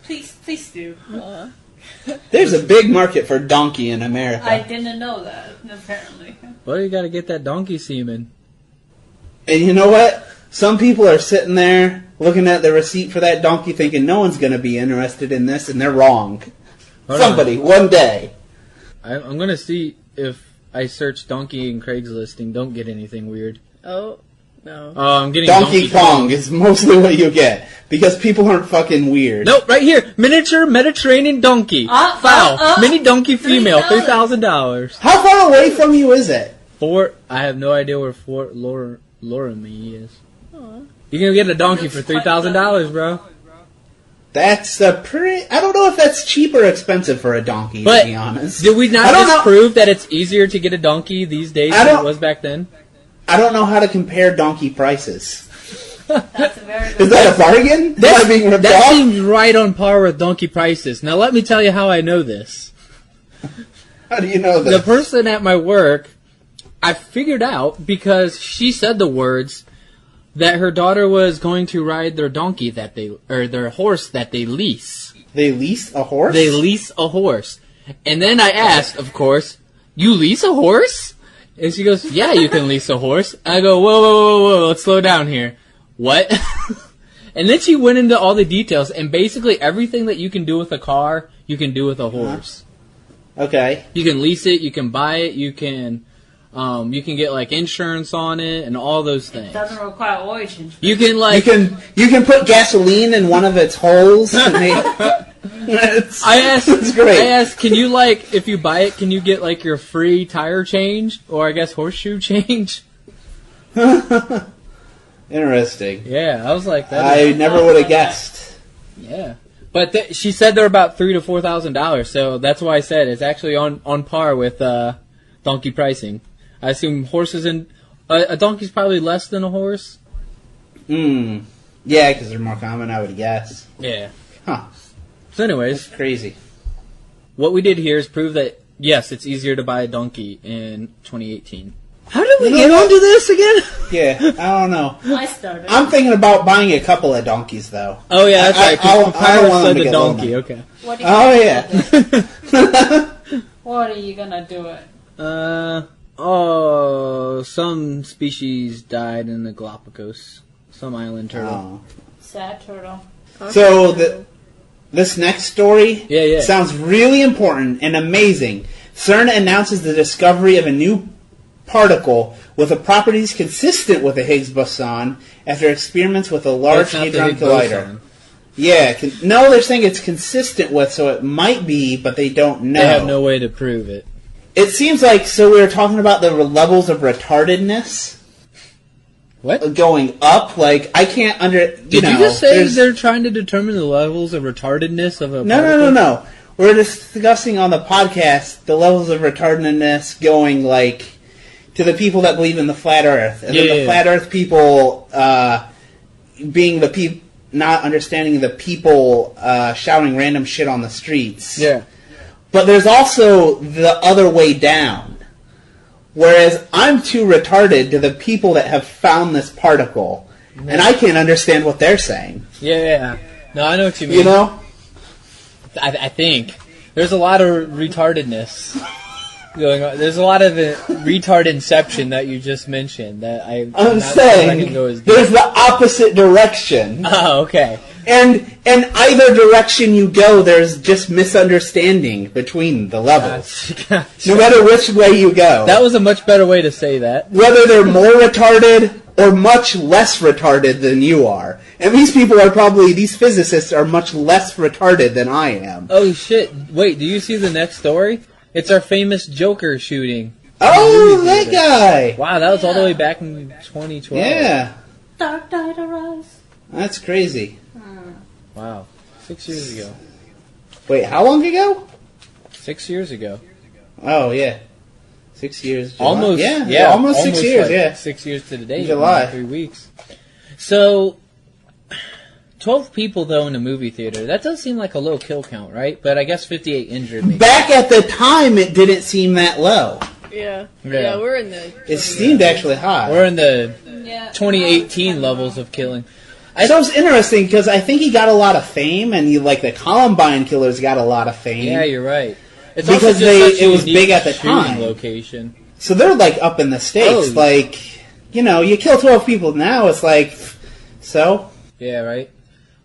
S1: Please do.
S2: There's a big market for donkey in America.
S1: I didn't know that, apparently.
S5: Well, you gotta get that donkey semen.
S2: And you know what? Some people are sitting there looking at the receipt for that donkey thinking no one's going to be interested in this, and they're wrong. Somebody, one day.
S5: I'm gonna see if I search donkey in Craigslist and don't get anything weird.
S6: Oh, no.
S5: Oh, I'm getting
S2: Donkey Kong is mostly what you get. Because people aren't fucking weird.
S5: Nope, right here. Miniature Mediterranean donkey. Foul. Mini donkey female. $3,000.
S2: How far away from you is it?
S5: I have no idea where Fort Laramie is. You can get a donkey for $3,000, bro.
S2: That's a pretty... I don't know if that's cheap or expensive for a donkey,
S5: But
S2: to be honest.
S5: did we not just prove that it's easier to get a donkey these days than it was back then?
S2: I don't know how to compare donkey prices.
S1: That's a very good
S2: Is that a bargain?
S5: That seems right on par with donkey prices. Now let me tell you how I know this.
S2: How do you know this?
S5: The person at my work, I figured out because she said the words that her daughter was going to ride their donkey their horse that they lease.
S2: They lease a horse?
S5: They lease a horse. And then I asked, of course, you lease a horse? And she goes, yeah, you can lease a horse. I go, whoa, let's slow down here. What? And then she went into all the details, and basically everything that you can do with a car, you can do with a horse.
S2: Okay.
S5: You can lease it, you can buy it, you can get like insurance on it and all those things.
S1: It doesn't require oil change.
S5: You can like
S2: you can put gasoline in one of its holes. To make,
S5: it's great. I asked, can you like if you buy it, can you get like your free tire change or I guess horseshoe change?
S2: Interesting.
S5: Yeah, I was like that.
S2: I never would have guessed.
S5: Yeah, but she said they're about $3,000 to $4,000, so that's why I said it's actually on par with donkey pricing. I assume horses and a donkey's probably less than a horse.
S2: Yeah, because they're more common, I would guess.
S5: Yeah.
S2: Huh.
S5: So, anyways,
S2: that's crazy.
S5: What we did here is prove that yes, it's easier to buy a donkey in 2018. How did we get onto this again?
S2: Yeah, I don't know.
S1: I started.
S2: I'm thinking about buying a couple of donkeys, though.
S5: Oh yeah, that's right.
S2: I
S5: Papyrus
S2: want
S5: said
S2: them to
S5: the
S2: get
S5: donkey.
S2: lonely.
S5: Okay.
S1: What are you
S2: yeah.
S1: What are you gonna do it?
S5: Some species died in the Galapagos. Some island turtle.
S1: Sad turtle.
S2: So this next story sounds really important and amazing. CERN announces the discovery of a new particle with the properties consistent with the Higgs boson after experiments with a Large Hadron Collider. Yeah, no, they're saying it's consistent with, so it might be, but they don't know.
S5: They have no way to prove it.
S2: It seems like, so we were talking about the levels of retardedness.
S5: What?
S2: Going up, like, I can't
S5: Did you just say they're trying to determine the levels of retardedness of a particle?
S2: No. We're discussing on the podcast the levels of retardedness going, like, to the people that believe in the flat Earth. And then the flat Earth people being the people, not understanding the people shouting random shit on the streets.
S5: Yeah.
S2: But there's also the other way down. Whereas I'm too retarded to the people that have found this particle. And I can't understand what they're saying.
S5: Yeah. No, I know what you mean.
S2: You know?
S5: I think. There's a lot of retardedness going on. There's a lot of retard inception that you just mentioned. That
S2: I'm saying there's the opposite direction.
S5: Oh, okay.
S2: And either direction you go, there's just misunderstanding between the levels.
S5: Gotcha.
S2: No matter which way you go.
S5: That was a much better way to say that.
S2: Whether they're more retarded or much less retarded than you are. And these physicists are much less retarded than I am.
S5: Oh, shit. Wait, do you see the next story? It's our famous Joker shooting.
S2: Oh, that guy!
S5: Wow, that was all the way back in 2012.
S2: Yeah.
S1: Dark Knight Arise.
S2: That's crazy.
S5: Wow. 6 years ago.
S2: Wait, how long ago?
S5: 6 years ago.
S2: Oh, yeah. 6 years. July.
S5: Almost.
S2: Yeah, almost 6 years,
S5: like
S2: yeah.
S5: 6 years to the day.
S2: July.
S5: 3 weeks. So, 12 people, though, in a movie theater. That does seem like a low kill count, right? But I guess 58 injured. Maybe.
S2: Back at the time, it didn't seem that low.
S6: Yeah, we're in the...
S2: It seemed actually high.
S5: We're in the 2018 levels of killing.
S2: So it's interesting, because I think he got a lot of fame, and the Columbine killers got a lot of fame.
S5: Yeah, you're right. It's
S2: because it was big at the time.
S5: Location.
S2: So they're, up in the States.
S5: Oh.
S2: You kill 12 people now, it's like, so?
S5: Yeah, right?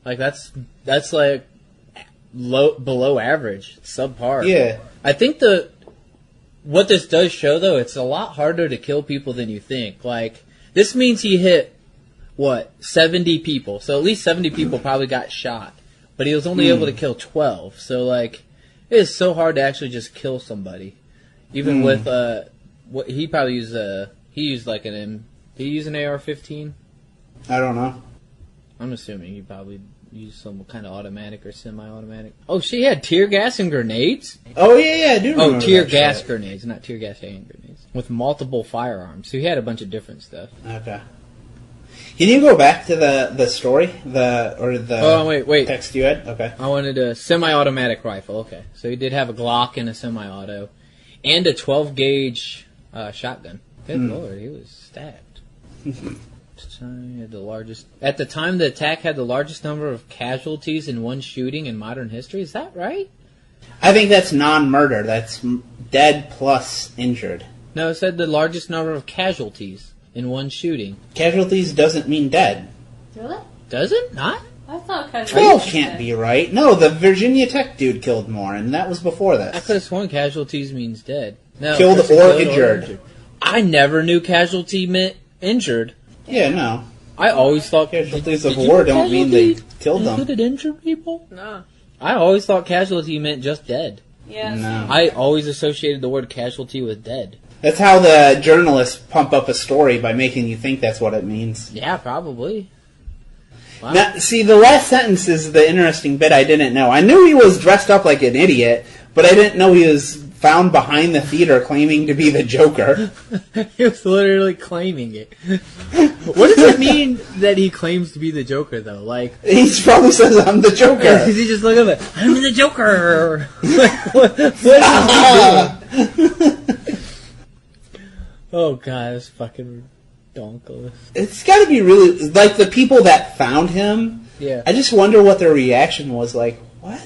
S5: That's below average, subpar.
S2: Yeah.
S5: I think what this does show, though, it's a lot harder to kill people than you think. This means he hit, 70 people. So at least 70 people probably got shot. But he was only able to kill 12. So, it is so hard to actually just kill somebody. Even with, what he probably used, did he use an AR-15?
S2: I don't know.
S5: I'm assuming he probably used some kind of automatic or semi-automatic. Oh, she had tear gas and grenades?
S2: Oh, yeah, I do remember
S5: tear gas grenades, not tear gas hand grenades. With multiple firearms. So he had a bunch of different stuff.
S2: Okay. Can you go back to the story?
S5: Wait.
S2: Text you had? Okay.
S5: I wanted a semi-automatic rifle. Okay. So he did have a Glock and a semi-auto. And a 12-gauge shotgun. Good lord, he was stacked. At the time, the attack had the largest number of casualties in one shooting in modern history. Is that right?
S2: I think that's non-murder. That's dead plus injured.
S5: No, it said the largest number of casualties in one shooting.
S2: Casualties doesn't mean dead.
S1: Really?
S5: Does it not?
S1: I thought
S2: 12 can't be right. No, the Virginia Tech dude killed more, and that was before this.
S5: I could have sworn casualties means dead. No,
S2: killed or injured.
S5: I never knew casualty meant injured.
S2: Yeah, no.
S5: I always thought
S2: casualties of war don't mean they killed them.
S5: Did it injure people?
S6: No.
S5: I always thought casualty meant just dead.
S1: Yeah.
S2: No.
S5: I always associated the word casualty with dead.
S2: That's how the journalists pump up a story, by making you think that's what it means.
S5: Yeah, probably. Wow.
S2: Now, see, the last sentence is the interesting bit I didn't know. I knew he was dressed up like an idiot, but I didn't know he was found behind the theater claiming to be the Joker.
S5: He was literally claiming it. What does it mean that he claims to be the Joker, though?
S2: He probably says, I'm the Joker.
S5: Does he just look at it? I'm the Joker! What is he doing? Oh, God, that's fucking donkulous.
S2: It's got to be really... the people that found him,
S5: yeah.
S2: I just wonder what their reaction was like. What?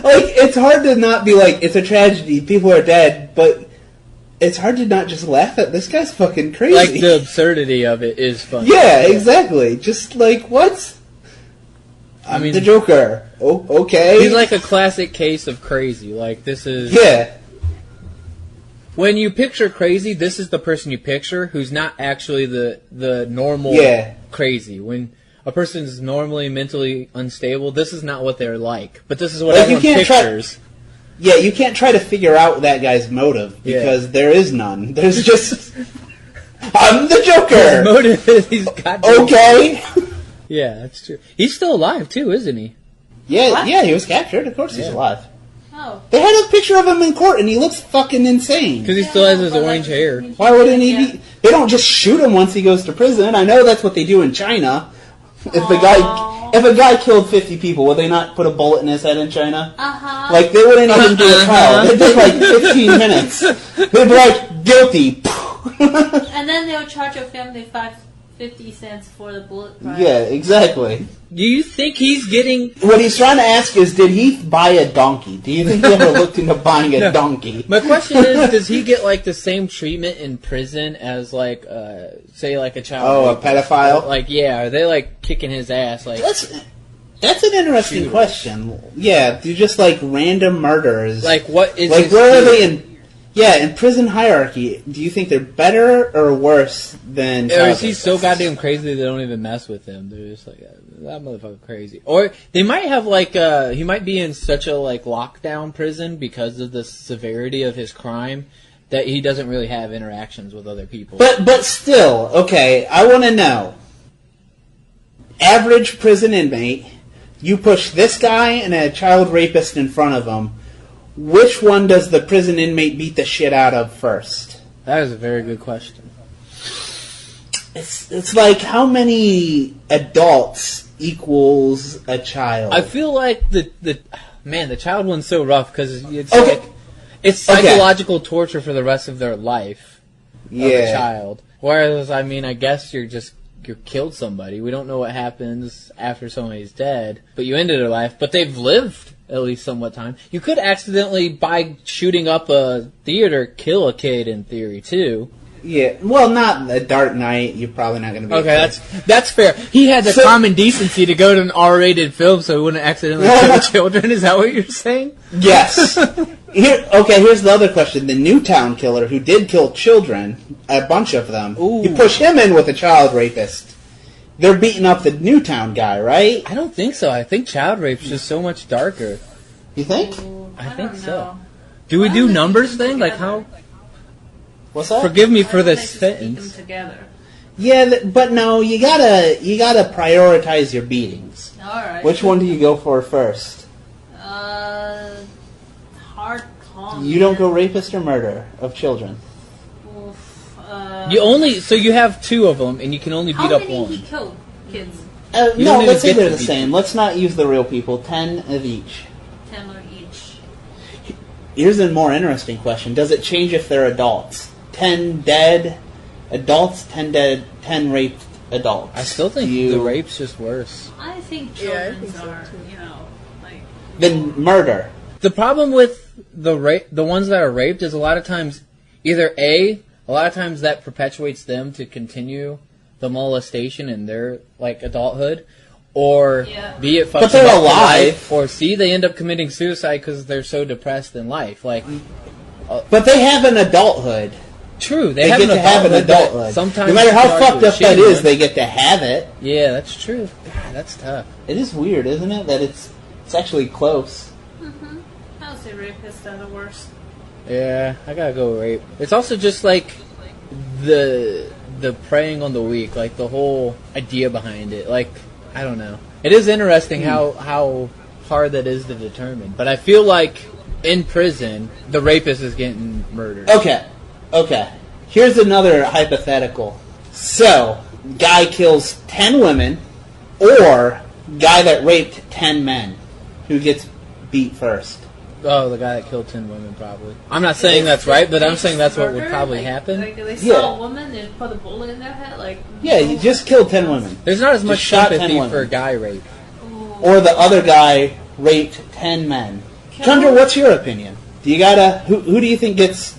S2: It's hard to not be it's a tragedy, people are dead, but it's hard to not just laugh at this guy's fucking crazy.
S5: The absurdity of it is funny.
S2: Yeah, exactly. Just what? I'm the Joker. Oh, okay.
S5: He's like a classic case of crazy. This is...
S2: Yeah.
S5: when you picture crazy, this is the person you picture who's not actually the normal crazy. When a person is normally mentally unstable, this is not what they're like. But this is what everyone pictures.
S2: You can't try to figure out that guy's motive because there is none. There's just, I'm the Joker.
S5: His motive is he's got
S2: okay.
S5: Yeah, that's true. He's still alive too, isn't he?
S2: Yeah, he was captured. Of course he's alive.
S1: Oh.
S2: They had a picture of him in court, and he looks fucking insane.
S5: Because he still has his orange hair.
S2: Why wouldn't he be? They don't just shoot him once he goes to prison. I know that's what they do in China. If a guy killed 50 people, would they not put a bullet in his head in China? Like, they wouldn't even do a trial. They'd take like 15 minutes. They'd be like, guilty.
S1: And then they'll charge your family 50 cents for the bullet price.
S2: Yeah, exactly.
S5: Do you think he's getting...
S2: What he's trying to ask is, did he buy a donkey? Do you think he ever looked into buying a donkey?
S5: My question is, does he get, like, the same treatment in prison as, like, say, like, a child?
S2: Oh, a pedophile?
S5: Like, yeah, are they, like, kicking his ass? Like,
S2: that's an interesting question. Yeah, do just, like, random murders.
S5: Like, what is
S2: like, where are they in... Yeah, in prison hierarchy, do you think they're better or worse than...
S5: Or is he so goddamn crazy they don't even mess with him? They're just like, that motherfucker crazy. Or they might have, like, he might be in such a, like, lockdown prison because of the severity of his crime that he doesn't really have interactions with other people.
S2: But still, okay, I want to know. Average prison inmate, you push this guy and a child rapist in front of him, which one does the prison inmate beat the shit out of first?
S5: That is a very good question.
S2: It's like, how many adults equals a child?
S5: I feel like the child one's so rough because it's like it's psychological torture for the rest of their life of a child. Whereas, I mean, I guess you killed somebody. We don't know what happens after somebody's dead, but you ended their life. But they've lived at least somewhat time. You could accidentally, by shooting up a theater, kill a kid in theory too.
S2: Yeah, well, not a Dark Knight. You're probably not going to be.
S5: Okay, that's fair. He had the common decency to go to an R-rated film so he wouldn't accidentally kill children. Is that what you're saying?
S2: Yes. Here's the other question. The Newtown killer, who did kill children, a bunch of them, you push him in with a child rapist. They're beating up the Newtown guy, right?
S5: I don't think so. I think child rape's just so much darker.
S2: You think?
S5: I think so. Do we do numbers thing? Like how...
S2: What's that?
S5: Forgive me for this sentence.
S2: Yeah, but no, you gotta prioritize your beatings.
S1: Alright.
S2: Which one do you go for first?
S1: Hard call.
S2: You don't go rapist or murder of children.
S5: You have two of them, and you can only beat up one.
S1: How many he killed kids?
S2: No, let's say they're the same. Let's not use the real people. 10 of each.
S1: 10 of each.
S2: Here's a more interesting question. Does it change if they're adults? 10 dead adults, 10 dead, 10 raped adults.
S5: I still think the rape's just worse.
S1: I think children's are, like...
S2: Then murder.
S5: The problem with the ones that are raped is a lot of times either a lot of times that perpetuates them to continue the molestation in their like adulthood, or B, it fucks
S2: but they're
S5: them up
S2: alive,
S5: life, or C, they end up committing suicide because they're so depressed in life. Like,
S2: but they have an adulthood.
S5: True,
S2: they get to have an adulthood.
S5: Sometimes
S2: no matter how fucked up that is, they get to have it.
S5: Yeah, that's true. God, that's tough.
S2: It is weird, isn't it? That it's actually close.
S1: I would say rapists are the worst.
S5: Yeah, I gotta go rape. It's also just like the preying on the weak, like the whole idea behind it. Like, I don't know. It is interesting how hard that is to determine. But I feel like in prison, the rapist is getting murdered.
S2: Okay. Here's another hypothetical. So, guy kills 10 women, or guy that raped 10 men. Who gets beat first?
S5: Oh, the guy that killed 10 women, probably. I'm not saying that's right, but I'm saying that's what would probably happen.
S1: Like they saw a woman and put a bullet in their head, like...
S2: Yeah, you just killed 10 women.
S5: There's not as much sympathy for a guy rape.
S2: Or the other guy raped 10 men. Chandra, what's your opinion? Do you gotta... Who do you think gets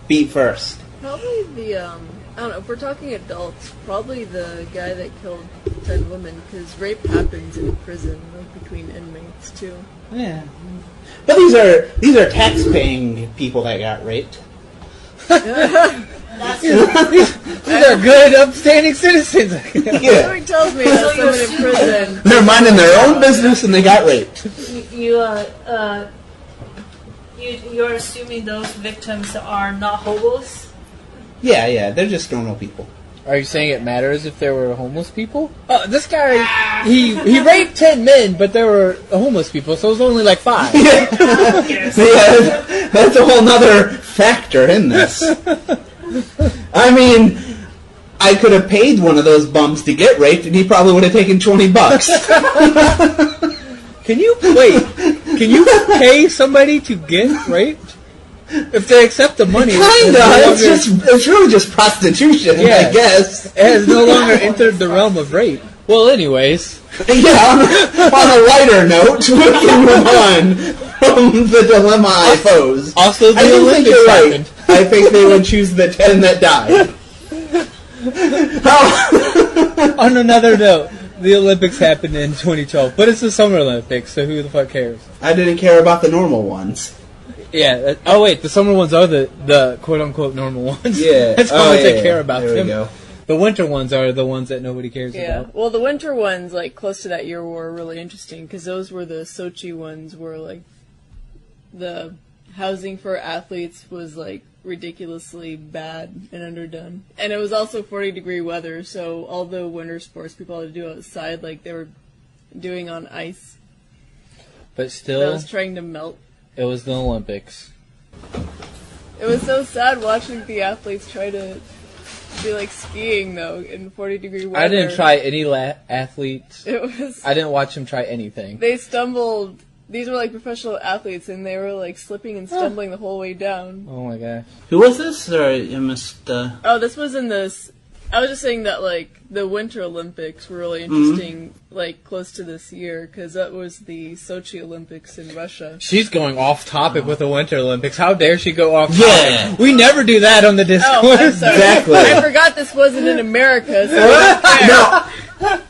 S2: beat first?
S6: Probably the, I don't know, if we're talking adults, probably the guy that killed 10 women, because rape happens in prison, like between inmates, too.
S2: Yeah. But these are tax-paying people that got raped.
S5: These are good, upstanding citizens.
S2: Yeah.
S6: Somebody tells me that someone in prison.
S2: They're minding their own business and they got raped.
S1: You're assuming those victims are not hobos?
S2: Yeah, they're just normal people.
S5: Are you saying it matters if there were homeless people? Oh, this guy, he raped 10 men, but there were homeless people, so it was only like 5.
S2: Yeah, that's a whole nother factor in this. I mean, I could have paid one of those bums to get raped, and he probably would have taken $20.
S5: Can you pay somebody to get raped? If they accept the money,
S2: it's really just prostitution, I guess.
S5: It has no longer entered the realm of rape. Well, anyways.
S2: Yeah, on a lighter note, we can move on from the dilemma I pose.
S5: Also,
S2: I do think you're right. I think they would choose the 10 that died.
S5: On another note, the Olympics happened in 2012, but it's the Summer Olympics, so who the fuck cares?
S2: I didn't care about the normal ones.
S5: Yeah. Oh wait, the summer ones are the quote unquote normal ones.
S2: Yeah.
S5: That's how much I care about
S2: there
S5: them.
S2: We go.
S5: The winter ones are the ones that nobody cares about.
S6: Well, the winter ones, like close to that year, were really interesting because those were the Sochi ones, where like the housing for athletes was like ridiculously bad and underdone, and it was also 40-degree weather. So all the winter sports people had to do outside, like they were doing on ice.
S5: But still,
S6: that was trying to melt.
S5: It was the Olympics.
S6: It was so sad watching the athletes try to be like skiing though in 40-degree weather.
S5: I didn't try any athletes.
S6: I
S5: didn't watch them try anything.
S6: They stumbled. These were like professional athletes, and they were like slipping and stumbling the whole way down.
S5: Oh my gosh!
S2: Who was this? Sorry, I missed.
S6: Oh, this was in this. I was just saying that like the Winter Olympics were really interesting, like close to this year, because that was the Sochi Olympics in Russia.
S5: She's going off topic with the Winter Olympics. How dare she go off
S2: topic?
S5: Yeah. We never do that on the Discourse.
S6: Oh, I'm sorry.
S2: Exactly.
S6: I forgot this wasn't in America, so I
S2: No.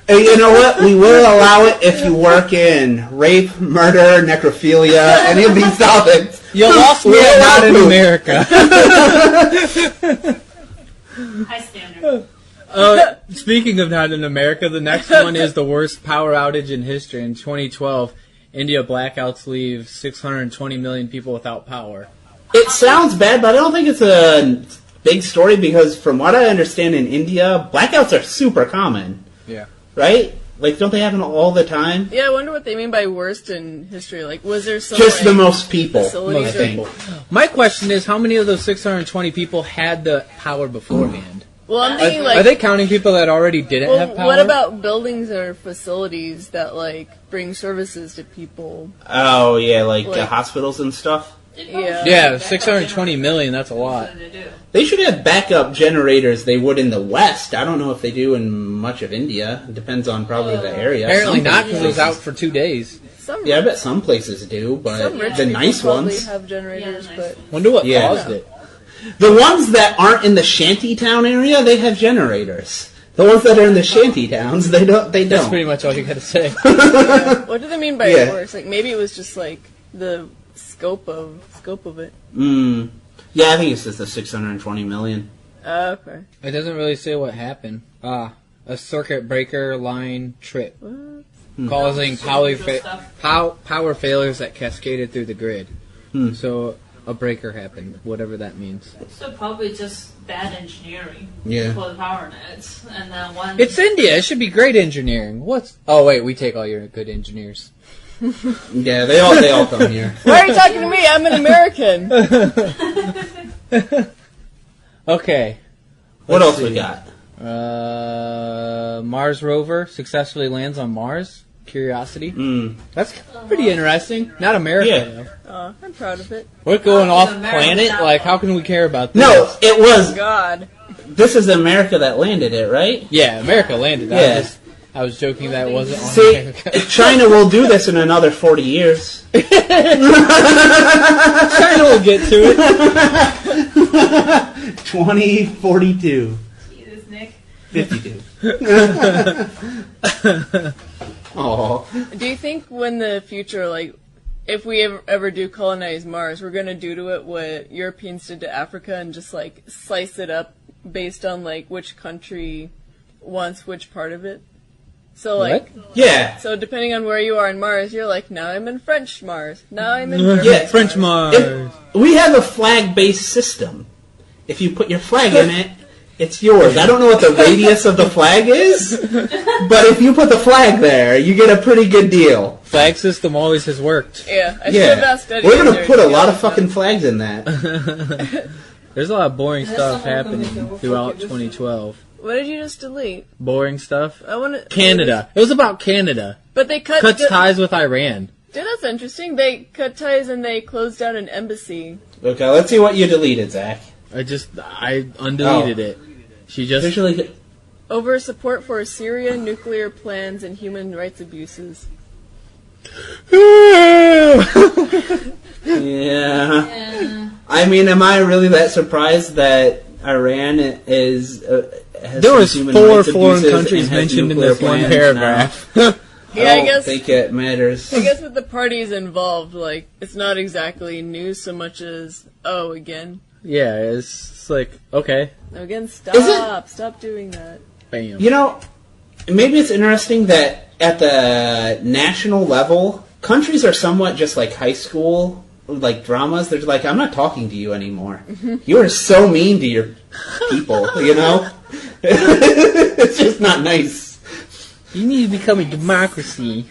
S2: You know what? We will allow it if you work in rape, murder, necrophilia, any of these topics.
S5: You lost me at Not in America.
S1: High standard.
S5: Speaking of Not in America, the next one is the worst power outage in history. In 2012, India blackouts leave 620 million people without power.
S2: It sounds bad, but I don't think it's a big story because from what I understand in India, blackouts are super common.
S5: Yeah.
S2: Right? Like, don't they happen all the time?
S6: Yeah, I wonder what they mean by worst in history. Like, was there some
S2: just
S6: like,
S2: the most people?
S6: Most
S2: people.
S5: My question is, how many of those 620 people had the power beforehand?
S6: Well, I'm thinking
S5: are they counting people that already didn't have power?
S6: What about buildings or facilities that like bring services to people?
S2: Oh yeah, like hospitals and stuff.
S5: Yeah, 620 million. That's a lot.
S2: They should have backup generators. They would in the West. I don't know if they do in much of India. It depends on probably the area.
S5: Apparently not, because it was out for 2 days.
S2: I bet some places do, but the nice ones
S6: have generators. But
S5: wonder what caused it.
S2: The ones that aren't in the shanty town area, they have generators. The ones that are in the shanty towns, they don't.
S5: That's pretty much all you gotta say.
S6: What do they mean by worse? Like maybe it was just like the scope of it.
S2: Yeah, I think it's just the 620 million.
S6: Okay.
S5: It doesn't really say what happened. A circuit breaker line trip, causing power failures that cascaded through the grid. So a breaker happened, whatever that means.
S1: So probably just bad engineering for the power nets, and then one.
S5: It's India. It should be great engineering. Oh wait, we take all your good engineers.
S2: Yeah, they all come here.
S6: Why are you talking to me? I'm an American.
S5: Okay.
S2: What else we got?
S5: Mars rover successfully lands on Mars. Curiosity. That's pretty interesting. Not America,
S6: though. I'm proud of it.
S5: We're going off planet? Like, how can we care about this?
S2: No, it was...
S6: God.
S2: This is America that landed it, right?
S5: Yeah, America landed.
S2: Yeah.
S5: I was joking that it wasn't on America.
S2: China will do this in another 40 years.
S5: China will get to it.
S2: 2042.
S1: Jesus, Nick.
S2: 52. Oh.
S6: Do you think when the future, like, if we ever do colonize Mars, we're gonna do to it what Europeans did to Africa and just like slice it up based on like which country wants which part of it. So like,
S2: Yeah.
S6: so depending on where you are in Mars, you're like, now I'm in French Mars, now I'm in German
S5: French Mars.
S2: We have a flag-based system. If you put your flag in it, it's yours. I don't know what the radius of the flag is, but if you put the flag there, you get a pretty good deal.
S5: Flag system always has worked.
S6: Yeah, I should have asked Eddie.
S2: We're gonna put a lot of fucking flags in that.
S5: There's a lot of boring stuff happening throughout 2012.
S6: What did you just delete?
S5: Boring stuff?
S6: I want to
S5: Canada. It was about Canada.
S6: But they
S5: Cuts ties with Iran.
S6: Yeah, that's interesting. They cut ties and they closed down an embassy.
S2: Okay, let's see what you deleted, Zach.
S5: I undeleted it. She just...
S2: Officially...
S6: Over support for Syria, nuclear plans, and human rights abuses.
S2: Yeah. I mean, am I really that surprised that Iran is...
S5: there was 4 foreign countries mentioned in this one paragraph.
S6: Yeah, I guess.
S2: think it matters.
S6: I guess with the parties involved, like, it's not exactly news so much as, oh, again.
S5: Yeah, it's like, okay.
S6: Again, stop doing that.
S5: Bam.
S2: You know, maybe it's interesting that at the national level, countries are somewhat just like high school, like dramas. They're like, I'm not talking to you anymore. You are so mean to your people, you know? It's just not nice.
S5: You need to become a democracy.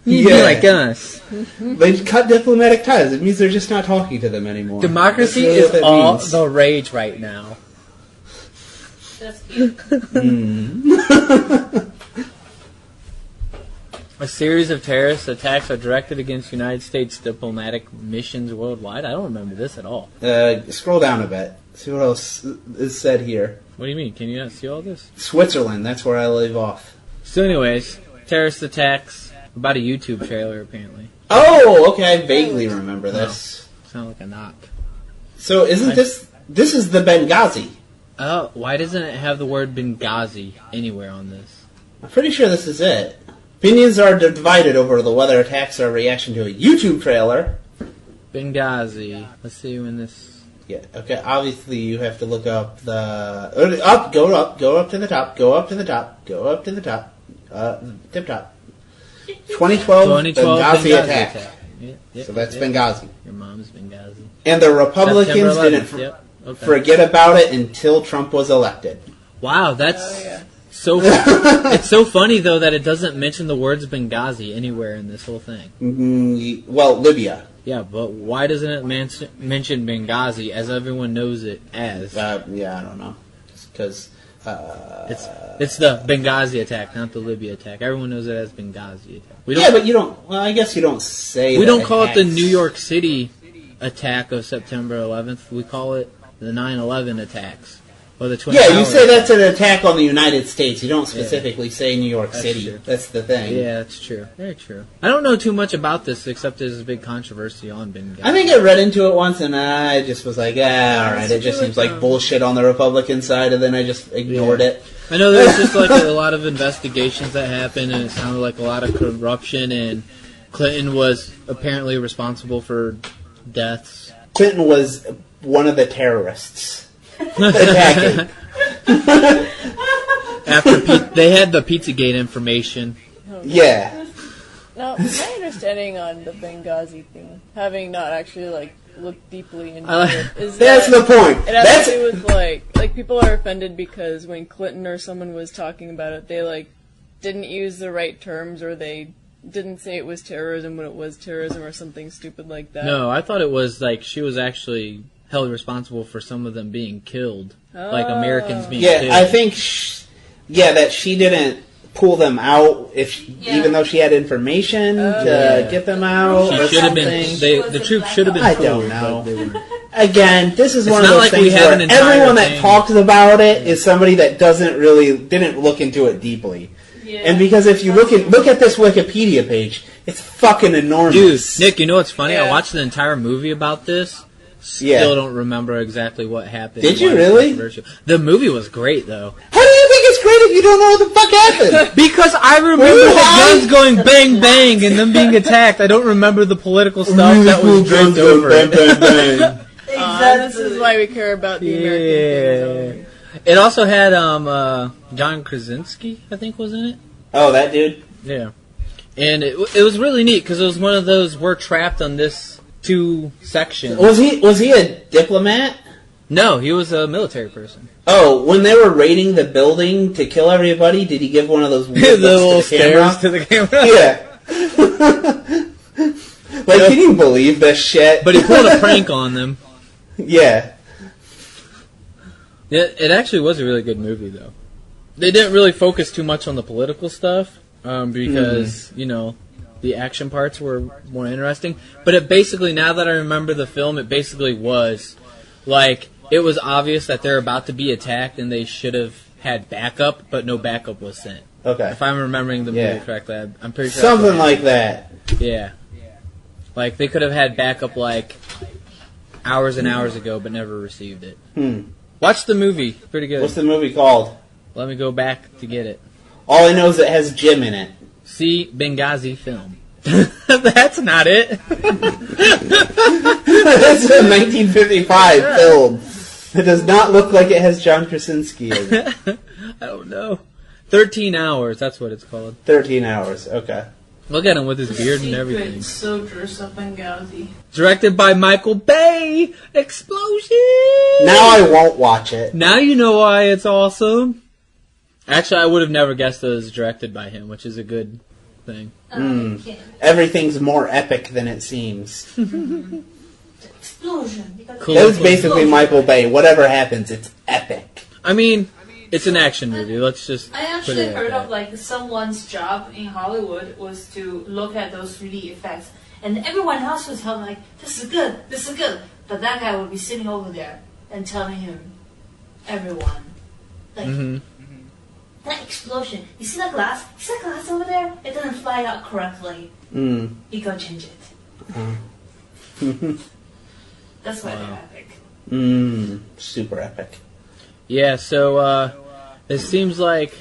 S5: You need to be like us.
S2: They cut diplomatic ties. It means they're just not talking to them anymore.
S5: Democracy
S2: really
S5: is all the rage right now.
S1: That's cute.
S5: A series of terrorist attacks are directed against United States diplomatic missions worldwide. I don't remember this at all.
S2: Scroll down a bit. See what else is said here.
S5: What do you mean? Can you not see all this?
S2: Switzerland. That's where I leave off.
S5: So anyways, terrorist attacks about a YouTube trailer apparently.
S2: Oh, okay. I vaguely remember this.
S5: Sound like a knock.
S2: So isn't this is the Benghazi?
S5: Oh, why doesn't it have the word Benghazi anywhere on this?
S2: I'm pretty sure this is it. Opinions are divided over the whether attacks are a reaction to a YouTube trailer.
S5: Benghazi. Let's see when this...
S2: Yeah, okay, obviously you have to look up the... go up to the top, go up to the top, go up to the top, tip top. 2012 Benghazi attack.
S5: Yep,
S2: so that's Benghazi.
S5: Your mom's Benghazi.
S2: And the Republicans didn't forget about it until Trump was elected.
S5: Wow, that's so... It's so funny, though, that it doesn't mention the words Benghazi anywhere in this whole thing.
S2: Well, Libya.
S5: Yeah, but why doesn't it mention Benghazi as everyone knows it as?
S2: Yeah, I don't know. Because...
S5: It's the Benghazi attack, not the Libya attack. Everyone knows it as Benghazi attack.
S2: But you don't... Well, I guess you don't say
S5: we don't call it the New York City attack of September 11th. We call it the 9/11 attacks. Or the Twin
S2: you
S5: Towers
S2: say that's an attack on the United States. You don't specifically say New York City.
S5: True.
S2: That's the thing.
S5: Yeah, that's true. Very true. I don't know too much about this, except there's a big controversy on Benghazi.
S2: I think I read into it once, and I just was like, alright, it just seems like bullshit on the Republican side, and then I just ignored it.
S5: I know there's just like a lot of investigations that happened, and it sounded like a lot of corruption, and Clinton was apparently responsible for deaths.
S2: Clinton was one of the terrorists. Attacking.
S5: After they had the Pizzagate information.
S2: Yeah.
S6: Now, my understanding on the Benghazi thing, having not actually looked deeply into it, is
S2: that's the point.
S6: It has to do with like people are offended because when Clinton or someone was talking about it, they didn't use the right terms, or they didn't say it was terrorism when it was terrorism, or something stupid like that.
S5: No, I thought it was she was actually held responsible for some of them being killed, like Americans being killed.
S2: Yeah, I think, that she didn't pull them out even though she had information to get them out.
S5: She should have been. The troops should have been.
S2: I
S5: pulled,
S2: don't know.
S5: But they weren't.
S2: Again, this is one of
S5: not
S2: those
S5: like
S2: things
S5: we have
S2: where
S5: an entire
S2: everyone that
S5: thing.
S2: talks about it is somebody that didn't look into it deeply.
S1: Yeah.
S2: And because if you look at this Wikipedia page, it's fucking enormous.
S5: Dude, Nick, you know what's funny?
S6: Yeah.
S5: I watched the entire movie about this. Still don't remember exactly what happened.
S2: Did you
S5: Why it's
S2: really?
S5: controversial. The movie was great, though.
S2: How do you think it's if you don't know what the fuck happened?
S5: Because I remember the guns going bang bang and them being attacked. I don't remember the political stuff that was draped over it.
S6: This is why we care about the American things.
S5: It also had John Krasinski, I think, was in it.
S2: Oh, that dude?
S5: Yeah. And it was really neat because it was one of those we're trapped on this 2 sections.
S2: Was he a diplomat?
S5: No, he was a military person.
S2: Oh, when they were raiding the building to kill everybody, did he give one of those
S5: the little stares to the camera?
S2: Yeah. Like, can you believe this shit?
S5: But he pulled a prank on them.
S2: Yeah.
S5: It actually was a really good movie, though. They didn't really focus too much on the political stuff because, the action parts were more interesting. But it basically, now that I remember the film, it basically was, like, it was obvious that they're about to be attacked and they should have had backup, but no backup was sent.
S2: Okay.
S5: If I'm remembering the movie correctly, I'm pretty sure.
S2: Something like that.
S5: Yeah. Like, they could have had backup, like, hours and hours ago, but never received it. Watch the movie. Pretty good.
S2: What's the movie called?
S5: Let me go back to get it.
S2: All I know is it has Jim in it.
S5: See Benghazi film. That's not it.
S2: That's a 1955 film. It does not look like it has John Krasinski in it.
S5: I don't know. 13 Hours, that's what it's called.
S2: 13 Hours, okay.
S5: Look at him with his beard and everything.
S1: Soldiers of Benghazi.
S5: Directed by Michael Bay. Explosion!
S2: Now I won't watch it.
S5: Now you know why it's awesome. Actually, I would have never guessed it was directed by him, which is a good thing.
S2: Everything's more epic than it seems.
S1: Explosion.
S5: Cool.
S2: That's basically Michael Bay. Whatever happens, it's epic.
S5: I mean, it's an action movie. Let's just.
S1: I actually heard of like someone's job in Hollywood was to look at those 3D effects, and everyone else was telling like, "This is good, this is good," but that guy would be sitting over there and telling him, everyone, like, that explosion. You see that glass? You see that glass over there? It doesn't fly out correctly. You go change it. That's why they're epic.
S2: Super epic.
S5: Yeah, so it seems like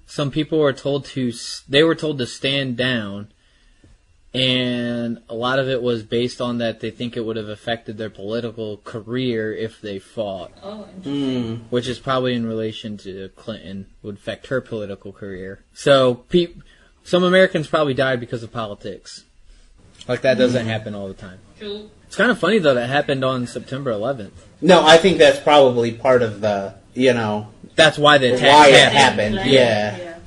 S5: some people were told to stand down, and a lot of it was based on that they think it would have affected their political career if they fought.
S1: Oh, interesting.
S5: Which is probably in relation to Clinton, would affect her political career. So some Americans probably died because of politics. Like, that doesn't happen all the time.
S1: True.
S5: It's kind of funny, though, that happened on September 11th.
S2: No, I think that's probably part of the,
S5: That's why the attack
S2: why it
S5: happened.
S2: happened. Yeah.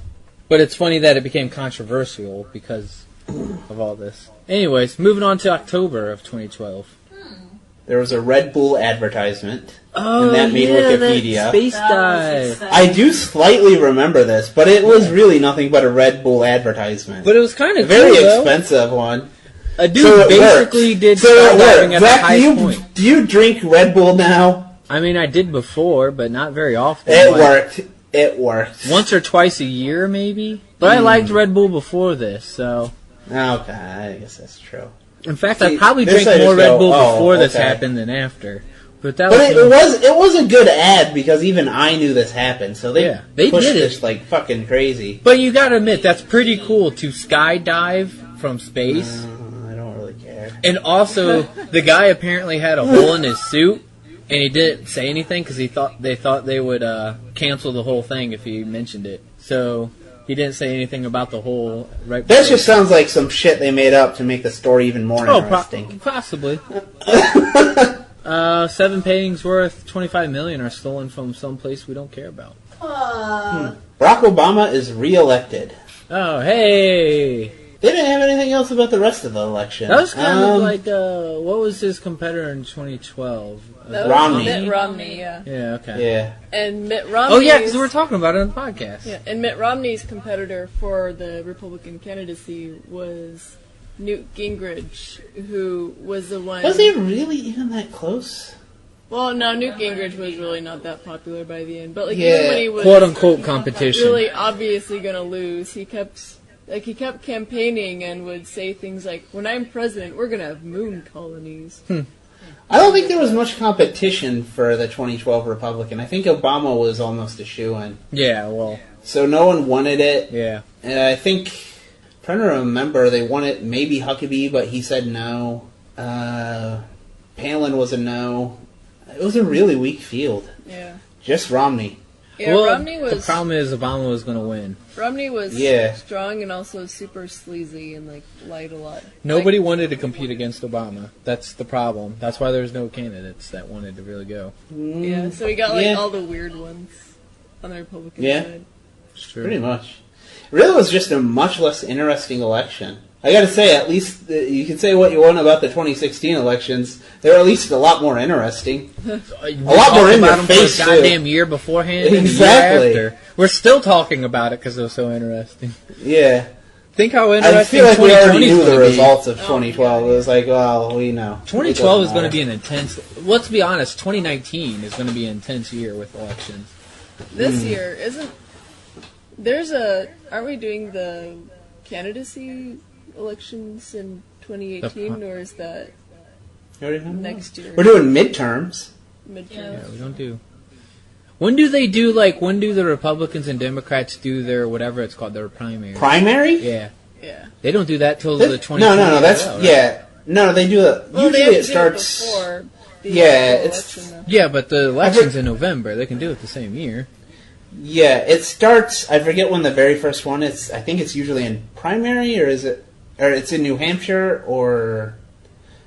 S5: But it's funny that it became controversial because of all this. Anyways, moving on to October of 2012.
S2: There was a Red Bull advertisement.
S5: Oh,
S2: and that made Wikipedia.
S5: That space dive.
S2: I do slightly remember this, but it was really nothing but a Red Bull advertisement.
S5: But it was kind of
S2: very
S5: cool,
S2: expensive one.
S5: A dude basically did skydiving at the highest point.
S2: Do you drink Red Bull now?
S5: I mean, I did before, but not very often.
S2: It worked.
S5: Once or twice a year, maybe. But I liked Red Bull before this, so.
S2: Okay, I guess that's true.
S5: In fact, I probably drank more Red Bull before this happened than after. But
S2: it was a good ad because even I knew this happened, so they pushed
S5: did
S2: this like fucking crazy.
S5: But you gotta admit, that's pretty cool to skydive from space.
S2: I don't really care.
S5: And also, the guy apparently had a hole in his suit, and he didn't say anything because they thought they would cancel the whole thing if he mentioned it. So he didn't say anything about the hole. Right.
S2: That just sounds like some shit they made up to make the story even more interesting.
S5: Possibly. 7 paintings worth $25 million are stolen from some place we don't care about.
S2: Barack Obama is re-elected.
S5: Oh, hey!
S2: They didn't have anything else about the rest of the election.
S5: That was kind of like, what was his competitor in 2012?
S2: Romney.
S6: Mitt Romney, yeah.
S5: Yeah, okay.
S2: Yeah.
S6: And Mitt Romney.
S5: Oh, yeah, because we were talking about it on the podcast.
S6: Yeah, and Mitt Romney's competitor for the Republican candidacy was Newt Gingrich, who was the one...
S2: Was he really even that close?
S6: Well, no, Newt Gingrich was really not that popular by the end. But, like, even when he was...
S5: quote-unquote competition.
S6: Really obviously going to lose, he kept campaigning and would say things like, when I'm president, we're going to have moon colonies.
S2: I don't think there was much competition for the 2012 Republican. I think Obama was almost a shoo-in.
S5: Yeah, well.
S2: So no one wanted it.
S5: Yeah.
S2: And I think, I'm trying to remember, they wanted maybe Huckabee, but he said no. Palin was a no. It was a really weak field.
S6: Yeah.
S2: Just Romney.
S6: Yeah,
S5: Well,
S6: Romney was...
S5: the problem is Obama was going to win.
S6: Romney was
S2: Yeah.
S6: strong and also super sleazy and, like, lied a lot.
S5: Nobody wanted to compete against Obama. That's the problem. That's why there's no candidates that wanted to really go.
S6: Yeah, so we got, like,
S2: Yeah.
S6: all the weird ones on the Republican
S2: Yeah.
S6: side.
S5: It's true.
S2: Pretty much. It really was just a much less interesting election. I gotta say, at least, you can say what you want about the 2016 elections, they were at least a lot more interesting.
S5: A
S2: lot more in your face,
S5: a
S2: too.
S5: goddamn year beforehand and
S2: Exactly.
S5: a year after. We're still talking about it because it was so interesting.
S2: Yeah.
S5: Think how
S2: I
S5: interesting
S2: feel like we
S5: 2020
S2: already
S5: is
S2: knew the
S5: going to be.
S2: results of 2012. It was like, well, we know.
S5: 2012 is going to be an intense... Let's be honest, 2019 is going to be an intense year with elections.
S6: This year, there's a... Aren't we doing the candidacy elections in 2018, or is that next year?
S2: We're doing midterms.
S6: Midterm.
S5: Yeah, we don't do... When do they do, like, when do the Republicans and Democrats do their, whatever it's called, their primary?
S2: Primary?
S5: Yeah.
S6: Yeah.
S5: They don't do that till the 2020.
S2: No, that's,
S5: right?
S2: yeah. No, they do it.
S6: Well, they
S2: Usually
S6: have
S2: it
S6: to do it
S2: starts.
S6: before the
S2: Yeah,
S6: actual
S2: it's-
S6: election, though.
S5: Yeah, but the election's in November. They can do it the same year.
S2: Yeah, it starts. I forget when the very first one is. I think it's usually in primary, or is it? Or it's in New Hampshire, or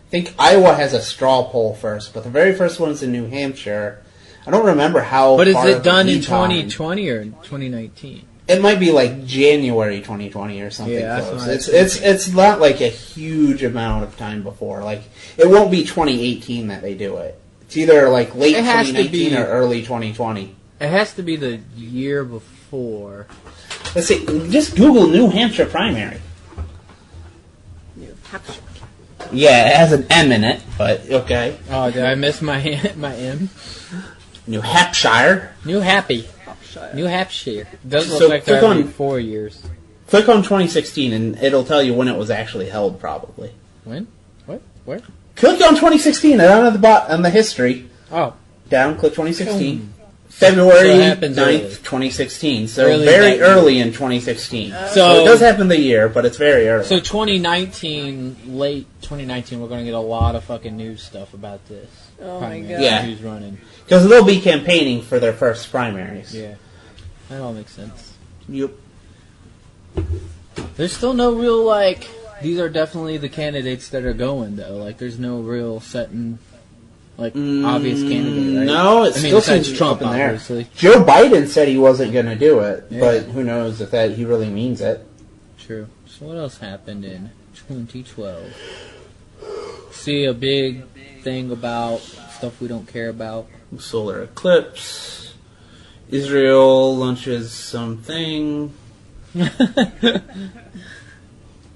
S2: I think Iowa has a straw poll first, but the very first one is in New Hampshire. I don't remember how.
S5: But is
S2: far
S5: it done in
S2: lead time.
S5: 2020 or 2019?
S2: It might be like January 2020 or something
S5: Yeah, that's
S2: close.
S5: what I was
S2: It's not like a huge amount of time before. Like it won't be 2018 that they do it. It's either like late
S5: It has to
S2: 2019
S5: be-
S2: or early 2020.
S5: It has to be the year before.
S2: Let's see. Just Google New Hampshire primary.
S6: New Hampshire.
S2: Yeah, it has an M in it, but okay.
S5: Oh, did I miss my M?
S2: New Hampshire.
S5: New Happy.
S6: Hampshire.
S5: New Hampshire. It does look
S2: So
S5: like they're
S2: click
S5: every
S2: on-
S5: 4 years.
S2: Click on 2016 and it'll tell you when it was actually held, probably.
S5: When? What? Where?
S2: Click on 2016 down at the bottom on the history.
S5: Oh.
S2: Down, click 2016. February
S5: So it happens
S2: 9th,
S5: early.
S2: 2016. So
S5: Early
S2: very
S5: that year.
S2: early in 2016. So
S5: So-
S2: it does happen the year, but it's very early.
S5: So 2019, late 2019, we're going to get a lot of fucking news stuff about this.
S6: Oh my
S5: Primary.
S6: God.
S2: Yeah.
S5: Who's running.
S2: Because they'll be campaigning for their first primaries.
S5: Yeah. That all makes sense.
S2: Yep.
S5: There's still no real, like, these are definitely the candidates that are going, though. Like, there's no real set in, like, obvious candidate, right?
S2: No, it
S5: I mean,
S2: still
S5: besides
S2: seems
S5: Trump,
S2: up in there.
S5: obviously.
S2: Joe Biden said he wasn't going to do it,
S5: Yeah.
S2: but who knows if that he really means it.
S5: True. So what else happened in 2012? See a big thing about stuff we don't care about.
S2: Solar eclipse. Israel launches something.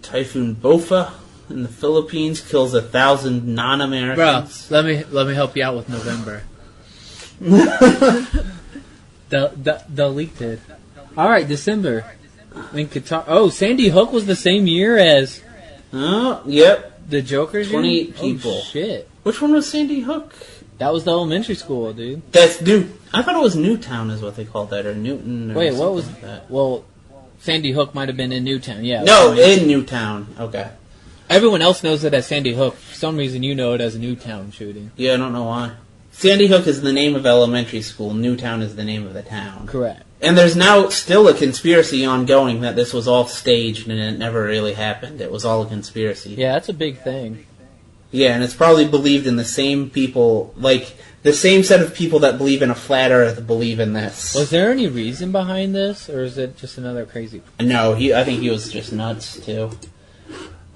S2: Typhoon Bofa in the Philippines kills 1,000
S5: Bro,
S2: non-Americans.
S5: let me help you out with November. They'll leak it. All right, December. In Qatar. Oh, Sandy Hook was the same year as
S2: Oh, yep.
S5: the Joker's year?
S2: 28 people.
S5: Oh, shit.
S2: Which one was Sandy Hook?
S5: That was the elementary school, dude.
S2: That's New. I thought it was Newtown is what they called that, or Newton. Or
S5: Wait, what was
S2: something like that?
S5: Well, Sandy Hook might have been in Newtown. Yeah.
S2: No,
S5: that's right.
S2: in Newtown. Okay.
S5: Everyone else knows it as Sandy Hook. For some reason, you know it as a Newtown shooting.
S2: Yeah, I don't know why. Sandy Hook is the name of elementary school. Newtown is the name of the town.
S5: Correct.
S2: And there's now still a conspiracy ongoing that this was all staged and it never really happened. It was all a conspiracy.
S5: Yeah, that's a big thing.
S2: Yeah, and it's probably believed in the same people, like the same set of people that believe in a flat Earth believe in this.
S5: Was there any reason behind this, or is it just another crazy?
S2: No, I think he was just nuts too.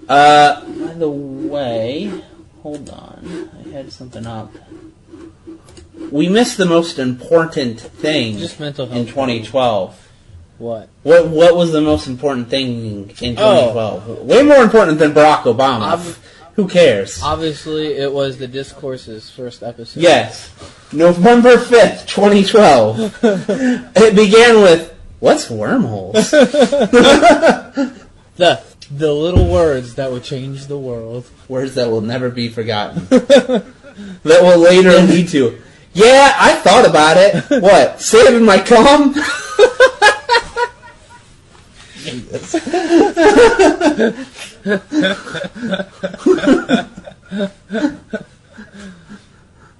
S2: By the way, hold on, I had something up. We missed the most important thing
S5: Just mental health.
S2: in 2012.
S5: What?
S2: What was the most important thing in 2012? Way more important than Barack Obama. Who cares?
S5: Obviously, it was the Discourse's first episode.
S2: Yes. November 5th, 2012. It began with, what's wormholes?
S5: The little words that would change the world.
S2: Words that will never be forgotten. that will later lead to, yeah, I thought about it. What? Saving my cum?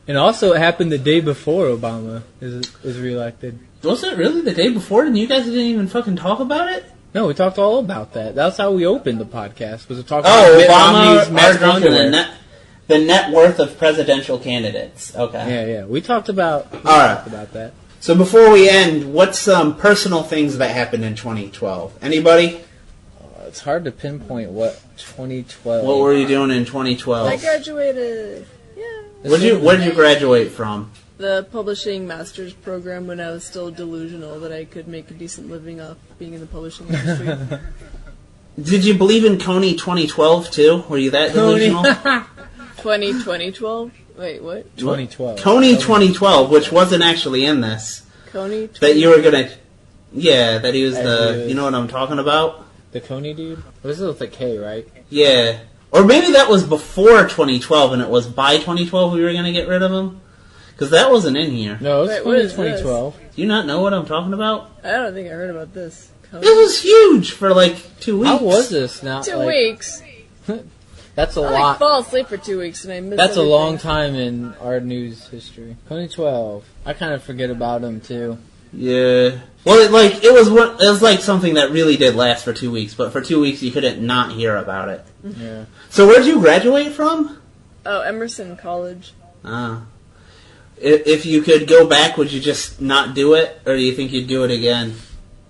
S5: And also, it happened the day before Obama is reelected.
S2: Was it really the day before? And you guys didn't even fucking talk about it?
S5: No, we talked all about that. That's how we opened the podcast. Was to talk
S2: Oh,
S5: about Mitt
S2: Obama,
S5: Romney's magic underwear.
S2: the net worth of presidential candidates. Okay.
S5: Yeah. We talked about that.
S2: So before we end, what's some personal things that happened in 2012? Anybody?
S5: It's hard to pinpoint what 2012.
S2: What were you doing in 2012?
S6: I graduated. Yeah.
S2: Where did you graduate from?
S6: The publishing master's program when I was still delusional that I could make a decent living off being in the publishing industry.
S2: Did you believe in Coney 2012 too? Were you that delusional?
S6: 2012? Wait, what?
S5: 2012.
S2: Coney 2012, which wasn't actually in this.
S6: Coney?
S2: That you were gonna... Yeah, that he was the... You know what I'm talking about?
S5: The Coney dude? This is with a K, right?
S2: Yeah. Or maybe that was before 2012 and it was by 2012 we were gonna get rid of him? Because that wasn't in here.
S5: No,
S6: Wait,
S5: it's
S6: what is
S5: 2012.
S2: Do you not know what I'm talking about?
S6: I don't think I heard about this. Coney?
S2: It was huge for like 2 weeks.
S5: How was this now?
S6: 2 weeks.
S5: That's a
S6: I
S5: lot.
S6: fall asleep for 2 weeks and I miss
S5: That's a
S6: everything.
S5: long time in our news history. 2012. I kind of forget about him too.
S2: Yeah. Well, it was like something that really did last for 2 weeks, but for 2 weeks you couldn't not hear about it.
S5: Yeah.
S2: So where'd you graduate from?
S6: Oh, Emerson College.
S2: Ah. If you could go back, would you just not do it, or do you think you'd do it again?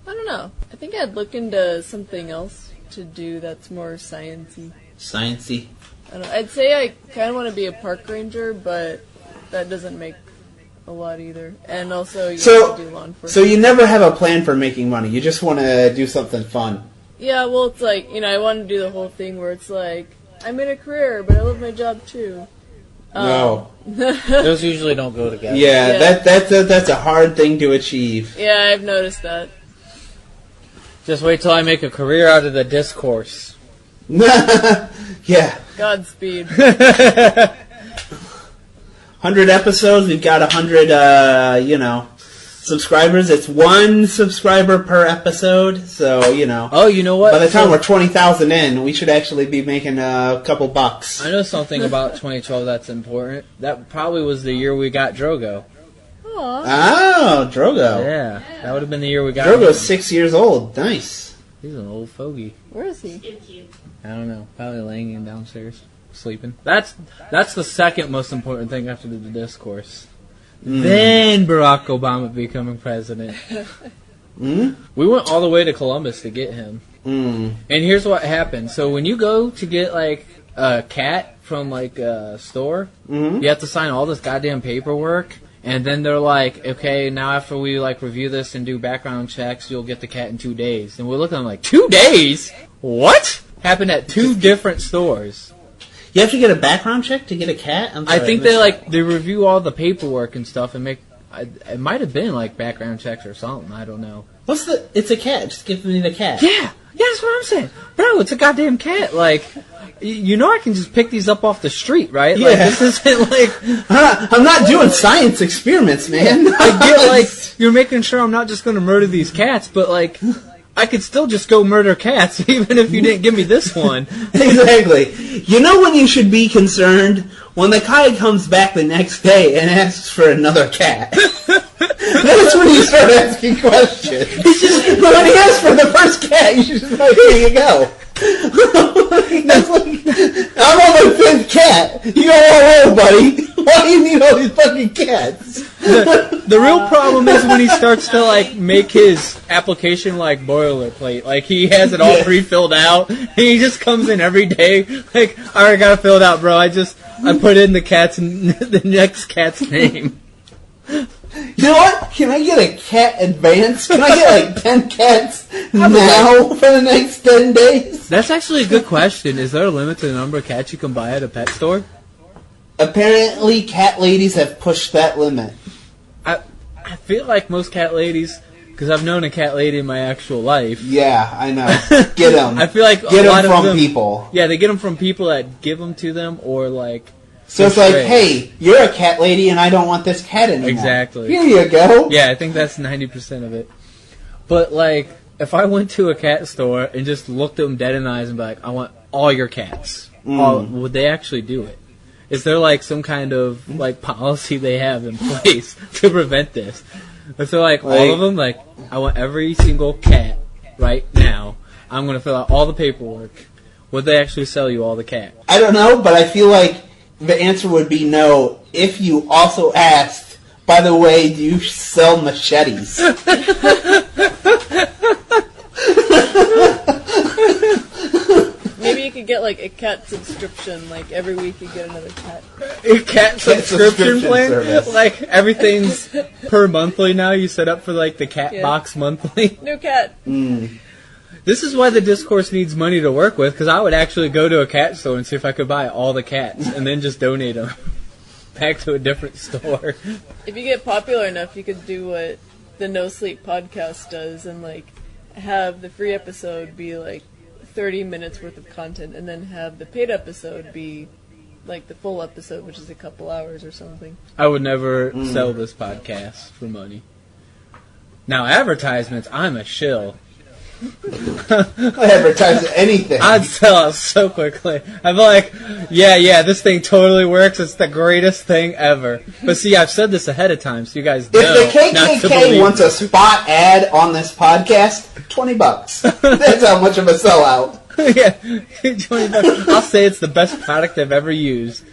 S6: I don't know. I think I'd look into something else to do that's more sciencey.
S2: Sciencey.
S6: I'd say I kind of want to be a park ranger, but that doesn't make a lot either. And also, you have to do law enforcement.
S2: So you never have a plan for making money. You just want to do something fun.
S6: Yeah, well, it's like, I want to do the whole thing where it's like, I made a career, but I love my job too.
S2: No.
S5: Those usually don't go together.
S2: Yeah. That's a hard thing to achieve.
S6: Yeah, I've noticed that.
S5: Just wait till I make a career out of the Discourse.
S2: Yeah.
S6: Godspeed.
S2: 100 episodes, we've got 100, subscribers. It's 1 subscriber per episode, so,
S5: Oh, you know what?
S2: by the time we're 20,000 in, we should actually be making a couple bucks.
S5: I know something about 2012 that's important. That probably was the year we got Drogo.
S6: Aww.
S2: Oh, Drogo.
S5: Yeah, that would have been the year we got
S2: Drogo's
S5: him.
S2: 6 years old. Nice.
S5: He's an old fogey.
S6: Where is he?
S5: I don't know. Probably laying downstairs, sleeping. That's the second most important thing after the Discourse. Then Barack Obama becoming president. We went all the way to Columbus to get him. And here's what happened. So when you go to get like a cat from like a store, you have to sign all this goddamn paperwork. And then they're like, okay, now after we like review this and do background checks, you'll get the cat in 2 days. And we're looking at them like, 2 days? What? Happened at 2 different stores.
S2: You have to get a background check to get a cat? I'm sorry,
S5: I think they review all the paperwork and stuff and make. It might have been like background checks or something. I don't know.
S2: It's a cat. Just give me the cat.
S5: Yeah, that's what I'm saying, bro. It's a goddamn cat. Like, I can just pick these up off the street, right?
S2: Yeah.
S5: Like, this isn't like
S2: I'm not doing science experiments, man.
S5: I get like you're making sure I'm not just going to murder these cats, but like. I could still just go murder cats, even if you didn't give me this one.
S2: Exactly. You know when you should be concerned? When the guy comes back the next day and asks for another cat. That's when you start asking questions. But when he asks for the first cat, you should just be like, here you go. That's like, I'm on my 5th cat. You go, oh, buddy. Why do you need all these fucking cats?
S5: The real problem is when he starts to like make his application like boilerplate. Like he has it all pre-filled out, and he just comes in every day. Like, I already got it filled out, bro. I put in the next cat's name.
S2: You know what? Can I get a cat advance? Can I get like 10 cats now for the next 10 days?
S5: That's actually a good question. Is there a limit to the number of cats you can buy at a pet store?
S2: Apparently, cat ladies have pushed that limit.
S5: I feel like most cat ladies, because I've known a cat lady in my actual life.
S2: Yeah, I know. Get them.
S5: I feel like
S2: get
S5: a lot
S2: them
S5: of
S2: from
S5: them,
S2: people.
S5: Yeah, they get them from people that give them to them, or like
S2: So it's like,
S5: Great.
S2: hey, you're a cat lady, and I don't want this cat anymore.
S5: Exactly.
S2: Here you go.
S5: Yeah, I think that's 90% of it. But, like, if I went to a cat store and just looked them dead in the eyes and be like, I want all your cats, would they actually do it? Is there, like, some kind of, like, policy they have in place to prevent this? If they're like, all of them, like, I want every single cat right now. I'm going to fill out all the paperwork. Would they actually sell you all the cats?
S2: I don't know, but I feel like the answer would be no if you also asked, by the way, do you sell machetes?
S6: Maybe you could get like a cat subscription, like every week you get another cat.
S5: A cat subscription plan?
S2: service.
S5: Like, everything's per monthly now. You set up for, like, the cat box monthly.
S6: New cat.
S5: This is why the Discourse needs money to work with, because I would actually go to a cat store and see if I could buy all the cats and then just donate them back to a different store.
S6: If you get popular enough, you could do what the No Sleep podcast does and, like, have the free episode be, like, 30 minutes worth of content and then have the paid episode be, like, the full episode, which is a couple hours or something.
S5: I would never sell this podcast for money. Now, advertisements, I'm a shill.
S2: I advertise anything.
S5: I'd sell out so quickly. I'd be like, yeah, this thing totally works. It's the greatest thing ever. But see, I've said this ahead of time, so you guys know.
S2: If the
S5: not to
S2: KKK
S5: believe
S2: wants a spot ad on this podcast, $20. That's how much of a sellout.
S5: yeah, $20. I'll say it's the best product I've ever used.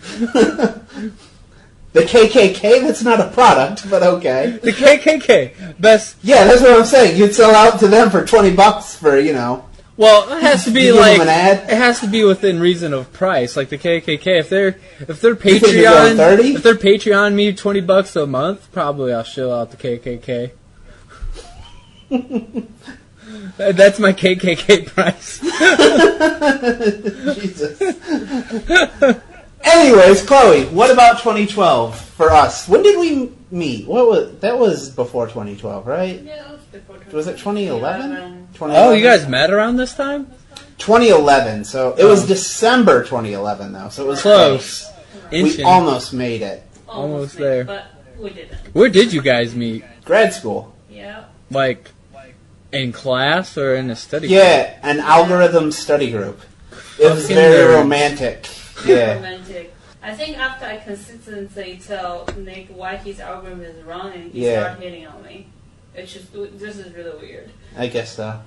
S2: The KKK, that's not a product, but okay.
S5: The KKK, best.
S2: Yeah, that's what I'm saying. You'd sell out to them for $20 for, you know.
S5: Well, it has to be
S2: You give
S5: like
S2: them an ad?
S5: it has to be within reason of price. Like the KKK, if they're
S2: think you're going
S5: Patreon,
S2: 30?
S5: if they're Patreon me $20 a month, probably I'll shill out the KKK. That's my KKK price.
S2: Jesus. Anyways, Chloe, what about 2012 for us? When did we meet? That was before 2012, right?
S1: Yeah, that was before 2012.
S2: Was it 2011?
S5: Oh, you guys met around this time?
S2: 2011. So it was December 2011, though. So it was
S5: Close.
S2: We
S5: Inching.
S2: almost made it.
S5: Almost
S1: made,
S5: there.
S1: But we didn't.
S5: Where did you guys meet?
S2: Grad school.
S1: Yeah.
S5: Like in class or in a study group?
S2: Yeah, an algorithm study group. It was
S5: Fucking
S2: very
S5: nerds.
S2: romantic. Yeah.
S1: Romantic. I think after I consistently tell Nick why his algorithm is wrong and he
S2: Yeah.
S1: started hitting on me. It's just, this is really weird.
S2: I guess so.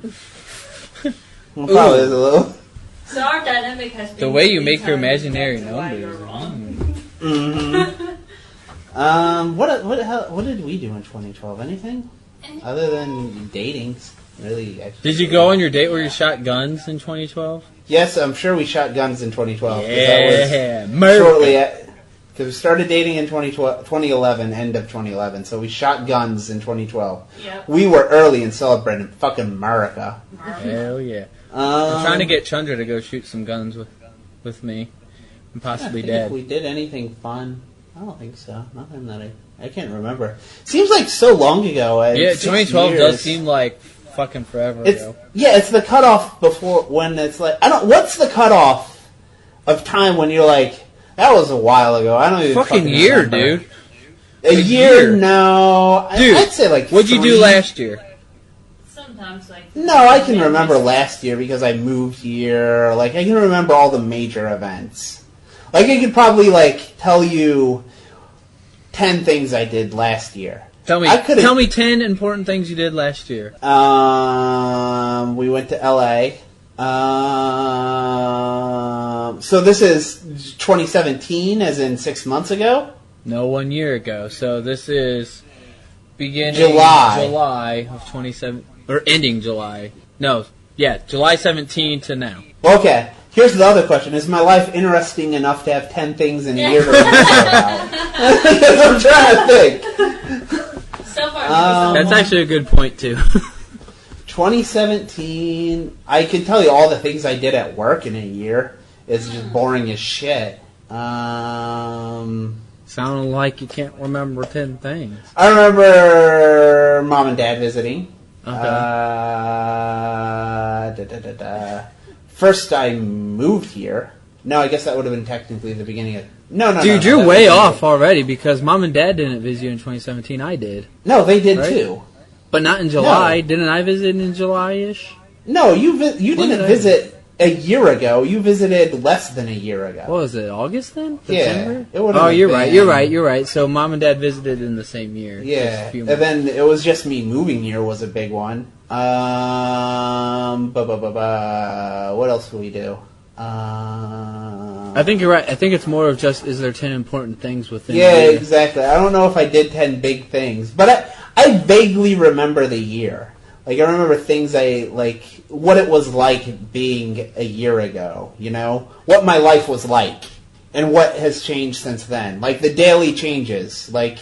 S2: Well, probably is a little.
S1: So our dynamic has been...
S5: The way you
S1: to
S5: make your
S1: tell me
S5: imaginary
S1: exactly why you're
S5: numbers.
S1: wrong.
S2: Mm-hmm. What did we do in 2012? Anything other than dating? Really? Actually.
S5: Did you go on your date where you shot guns in 2012?
S2: Yes, I'm sure we shot guns in 2012. 'cause
S5: Yeah,
S2: that was
S5: murder.
S2: shortly because we started dating in 2011, end of 2011. So we shot guns in 2012.
S1: Yep.
S2: We were early in celebrating fucking America.
S5: Hell yeah. I'm trying to get Chandra to go shoot some guns with me. And possibly
S2: If
S5: Dad.
S2: we did anything fun, I don't think so. Nothing that I can't remember. Seems like so long ago.
S5: Yeah,
S2: 6
S5: 2012
S2: years.
S5: does seem like fucking forever ago.
S2: It's the cutoff before when it's like what's the cutoff of time when you're like that was a while ago. I don't even
S5: Fucking year,
S2: remember.
S5: dude.
S2: A year? No,
S5: Dude,
S2: I'd say like.
S5: What'd you do
S2: 3.
S5: last year?
S1: Sometimes, like...
S2: No, I can remember last year because I moved here. Like I can remember all the major events. Like I could probably like tell you 10 things I did last year.
S5: Tell me 10 important things you did last year.
S2: We went to LA. So this is 2017, as in 6 months ago?
S5: No, 1 year ago. So this is beginning
S2: July
S5: of 27 or ending July. No, yeah, July 17 to now.
S2: Okay, here's the other question. Is my life interesting enough to have 10 things in a year to remember about? Because I'm trying to think.
S1: So far,
S5: That's actually a good point too.
S2: 2017, I can tell you all the things I did at work in a year. It's just boring as shit.
S5: Sounding like you can't remember 10 things.
S2: I remember Mom and Dad visiting.
S5: Okay.
S2: First I moved here. No, I guess that would have been technically the beginning of... No.
S5: Dude,
S2: no,
S5: you're
S2: that
S5: way
S2: wasn't
S5: off
S2: it.
S5: already because Mom and Dad didn't visit you in 2017. I did.
S2: No, they did
S5: Right?
S2: too.
S5: But not in July. Didn't I visit in July-ish?
S2: No, you
S5: When
S2: didn't
S5: did I
S2: visit a year ago. You visited less than a year ago.
S5: What was it, August then?
S2: Yeah,
S5: September?
S2: it would've
S5: Oh, you're
S2: been-
S5: right. You're right. So Mom and Dad visited in the same year. Just
S2: Yeah,
S5: a few
S2: and
S5: months.
S2: then it was just me moving here was a big one. What else do we do?
S5: I think you're right. I think it's more of just, is there 10 important things within
S2: Yeah,
S5: the year?
S2: exactly. I don't know if I did 10 big things, but I vaguely remember the year. Like, I remember things what it was like being a year ago, you know? What my life was like, and what has changed since then. Like, the daily changes, like,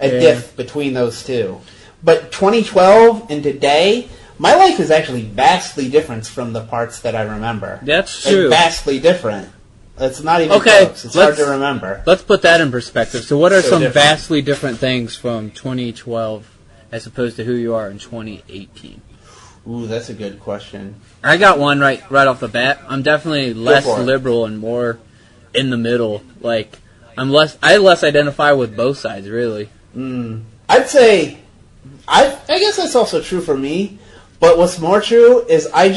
S2: a diff between those two. But 2012 and today, my life is actually vastly different from the parts that I remember.
S5: That's
S2: Like,
S5: true.
S2: vastly different. It's not even
S5: Okay,
S2: close. It's hard to remember.
S5: Let's put that in perspective. So what are
S2: So
S5: some
S2: different.
S5: vastly different things from 2012 as opposed to who you are in 2018?
S2: Ooh, that's a good question.
S5: I got one right off the bat. I'm definitely less
S2: for it.
S5: liberal and more in the middle. Like, I less identify with both sides, really.
S2: I'd say, I guess that's also true for me, but what's more true is I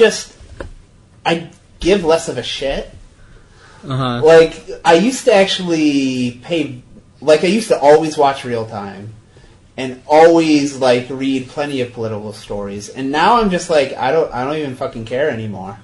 S2: give less of a shit.
S5: Uh-huh.
S2: Like, I used to actually I used to always watch Real Time, and always, read plenty of political stories, and now I'm just I don't even fucking care anymore.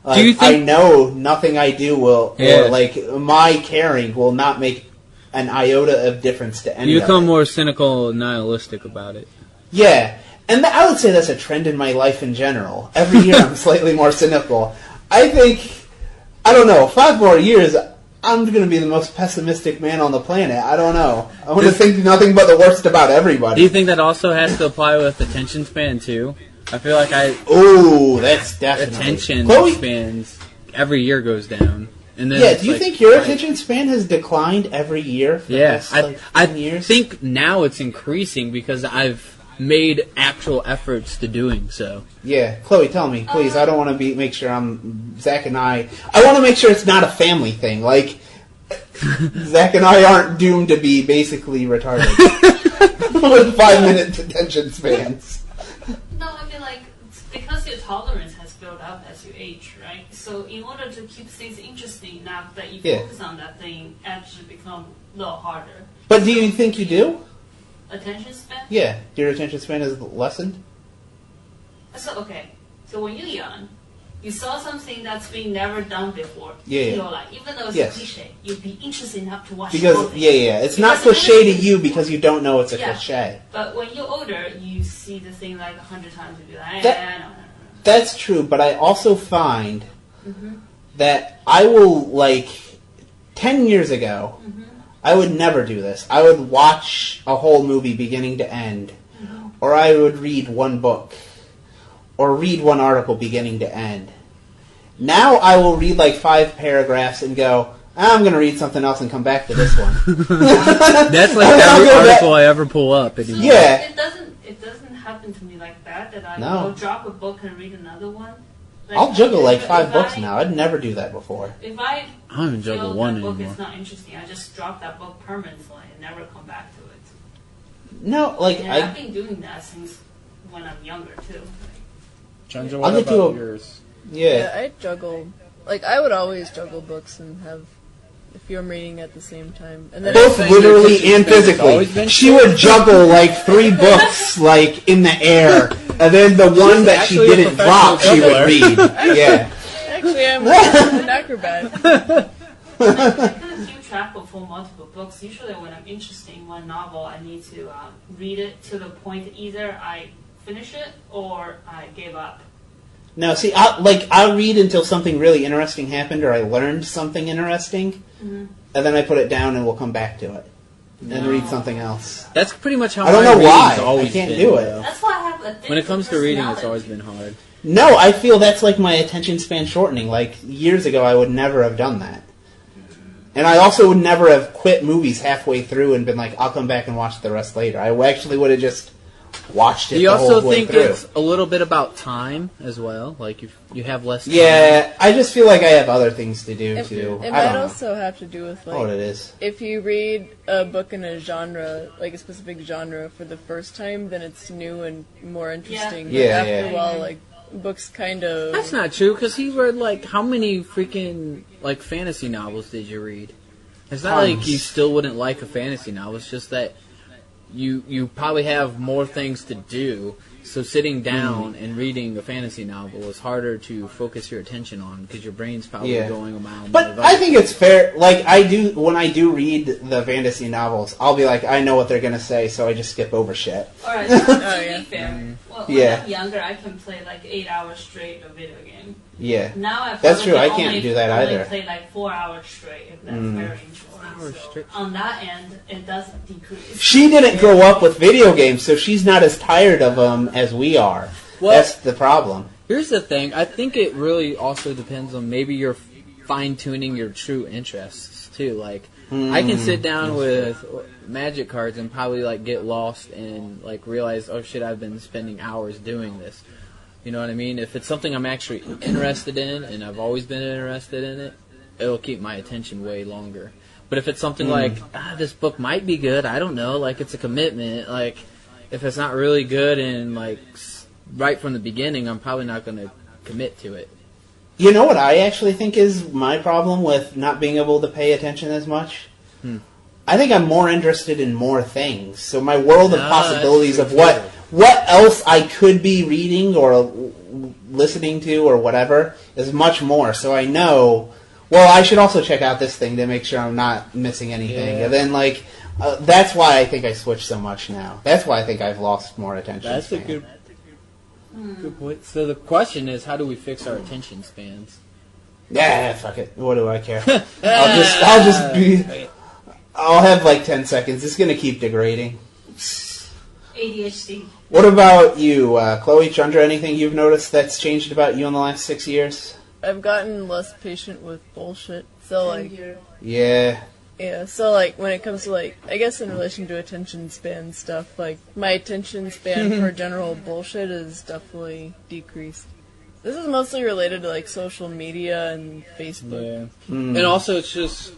S2: Like,
S5: Do you think-
S2: I know nothing I do will,
S5: Yeah.
S2: or, my caring will not make an iota of difference to anyone.
S5: You become more cynical and nihilistic about it.
S2: Yeah, and I would say that's a trend in my life in general. Every year I'm slightly more cynical. I don't know, 5 more years, I'm going to be the most pessimistic man on the planet. I don't know. I want to think nothing but the worst about everybody.
S5: Do you think that also has to apply with attention span, too? I feel like
S2: Ooh, that's definitely...
S5: attention
S2: Chloe,
S5: spans every year goes down. And then
S2: yeah,
S5: it's
S2: do you
S5: like,
S2: think your
S5: right.
S2: attention span has declined every year for the
S5: Yeah,
S2: past,
S5: I
S2: 10 years?
S5: think now it's increasing because I've made actual efforts to doing so.
S2: Yeah, Chloe, tell me, please. I don't want to make sure Zach and I want to make sure it's not a family thing. Like, Zach and I aren't doomed to be basically retarded with 5-minute attention spans.
S1: No, I mean, it's because your tolerance has built up as you age, right? So in order to keep things interesting enough that you
S2: Yeah.
S1: focus on that thing, actually become a little harder.
S2: But do you think you do?
S1: Attention span?
S2: Yeah, your attention span is lessened?
S1: So, okay. So when you're young, you saw something that's been never done before.
S2: Yeah, yeah.
S1: You know, even though it's
S2: Yes.
S1: a cliche, you'd be interested enough to watch
S2: Because,
S1: the whole thing.
S2: yeah. It's not
S1: Because
S2: cliche to you because you don't know it's a
S1: Yeah.
S2: cliche.
S1: But when you're older, you see the thing 100 times and be like,
S2: That-
S1: no.
S2: That's true, but I also find that I will, 10 years ago, I would never do this. I would watch a whole movie beginning to end, or I would read one book, or read one article beginning to end. Now I will read 5 paragraphs and go, I'm going to read something else and come back to this one.
S5: That's like
S2: I'm
S5: every
S2: gonna-
S5: article I ever pull up anymore.
S2: Yeah.
S1: It doesn't happen to me like that I
S2: No.
S1: will drop a book and read another one.
S2: I'll juggle
S1: if
S2: 5 books
S1: I-
S2: now. I'd never do that before.
S1: If I
S5: I don't even juggle
S1: feel
S5: one
S1: that book
S5: anymore.
S1: is not interesting, I just drop that book permanently and never come back to it.
S2: No,
S1: And I've been doing that since when I'm younger too.
S5: Chandra,
S2: I'll
S5: what
S2: get to
S5: about
S2: a-
S5: yours?
S2: yeah.
S6: I juggle. I would always juggle books and have a few I'm reading at the same time. And then
S2: Both
S6: I-
S2: literally and
S5: always
S2: physically.
S5: been
S2: She would juggle 3 books in the air, and then the one that she
S5: actually a
S2: didn't drop, she would
S5: professional
S2: read. Yeah.
S6: Actually, I'm an acrobat.
S1: I kind of keep track of multiple books. Usually when I'm interested in one novel, I need to read it to the point either I finish it or I give up.
S2: No, see, I'll read until something really interesting happened, or I learned something interesting, and then I put it down and we'll come back to it and read something else.
S5: That's pretty much how
S2: I don't
S5: my
S2: know why.
S5: reading's always
S2: I can't
S5: been,
S2: do it.
S5: though.
S1: That's why I have a thing
S5: When it
S1: for
S5: comes to reading, it's always
S1: personality.
S5: been hard.
S2: No, I feel that's my attention span shortening. Years ago, I would never have done that. And I also would never have quit movies halfway through and been I'll come back and watch the rest later. I actually would have just watched it
S5: Do you
S2: the whole
S5: also
S2: way
S5: think
S2: through.
S5: it's a little bit about time as well? Like you have less time?
S2: Yeah, I just feel like I have other things to do too.
S6: It
S2: I
S6: might
S2: don't know
S6: also have to do with
S2: what it
S6: like
S2: is.
S6: if you read a book in a genre, like a specific genre, for the first time, then it's new and more interesting.
S2: Yeah.
S6: But after
S2: Yeah.
S6: a while, like books kind of.
S5: That's not true, because he read, like, how many freaking, like, fantasy novels did you read? It's not
S2: Tons.
S5: like you still wouldn't like a fantasy novel, it's just that you probably have more things to do, so sitting down and reading a fantasy novel is harder to focus your attention on, because your brain's probably going a mile.
S2: But I think it's fair. Like when I do read the fantasy novels, I'll be like, I know what they're gonna say, so I just skip over shit.
S1: Alright, to be fair, well, when
S2: Yeah.
S1: I'm younger, I can play like 8 hours straight of video game.
S2: Yeah,
S1: Now I
S2: That's true, I
S1: only-
S2: can't do that
S1: only
S2: either.
S1: play like 4 hours straight, if that's very interesting. So on that end, it does decrease.
S2: she didn't grow up with video games, so she's not as tired of them as we are.
S5: Well-
S2: That's the problem.
S5: Here's the thing, I think it really also depends on maybe you're fine-tuning your true interests, too. Like, I can sit down with Magic cards and probably, like, get lost and, like, realize, oh shit, I've been spending hours doing this. You know what I mean? If it's something I'm actually interested in, and I've always been interested in it, it'll keep my attention way longer. But if it's something like, this book might be good, I don't know, like, it's a commitment, like, if it's not really good and, like, right from the beginning, I'm probably not going to commit to it.
S2: You know what I actually think is my problem with not being able to pay attention as much? I think I'm more interested in more things. So my world of possibilities of what else I could be reading or listening to or whatever is much more. So I know, well, I should also check out this thing to make sure I'm not missing anything.
S5: Yeah.
S2: And then, like, that's why I think I switch so much now. That's why I think I've lost more attention
S5: That's a
S2: span.
S5: good point. So the question is, how do we fix our attention spans?
S2: Yeah, fuck it. What do I care? I'll just be. I'll have like 10 seconds. It's gonna keep degrading.
S1: ADHD.
S2: What about you, Chloe, Chandra? Anything you've noticed that's changed about you in the last 6 years?
S6: I've gotten less patient with bullshit. So like,
S2: Yeah.
S6: yeah. So like, when it comes to like, I guess in relation to attention span stuff, like my attention span for general bullshit is definitely decreased. This is mostly related to like social media and Facebook.
S5: Yeah. And also, it's just,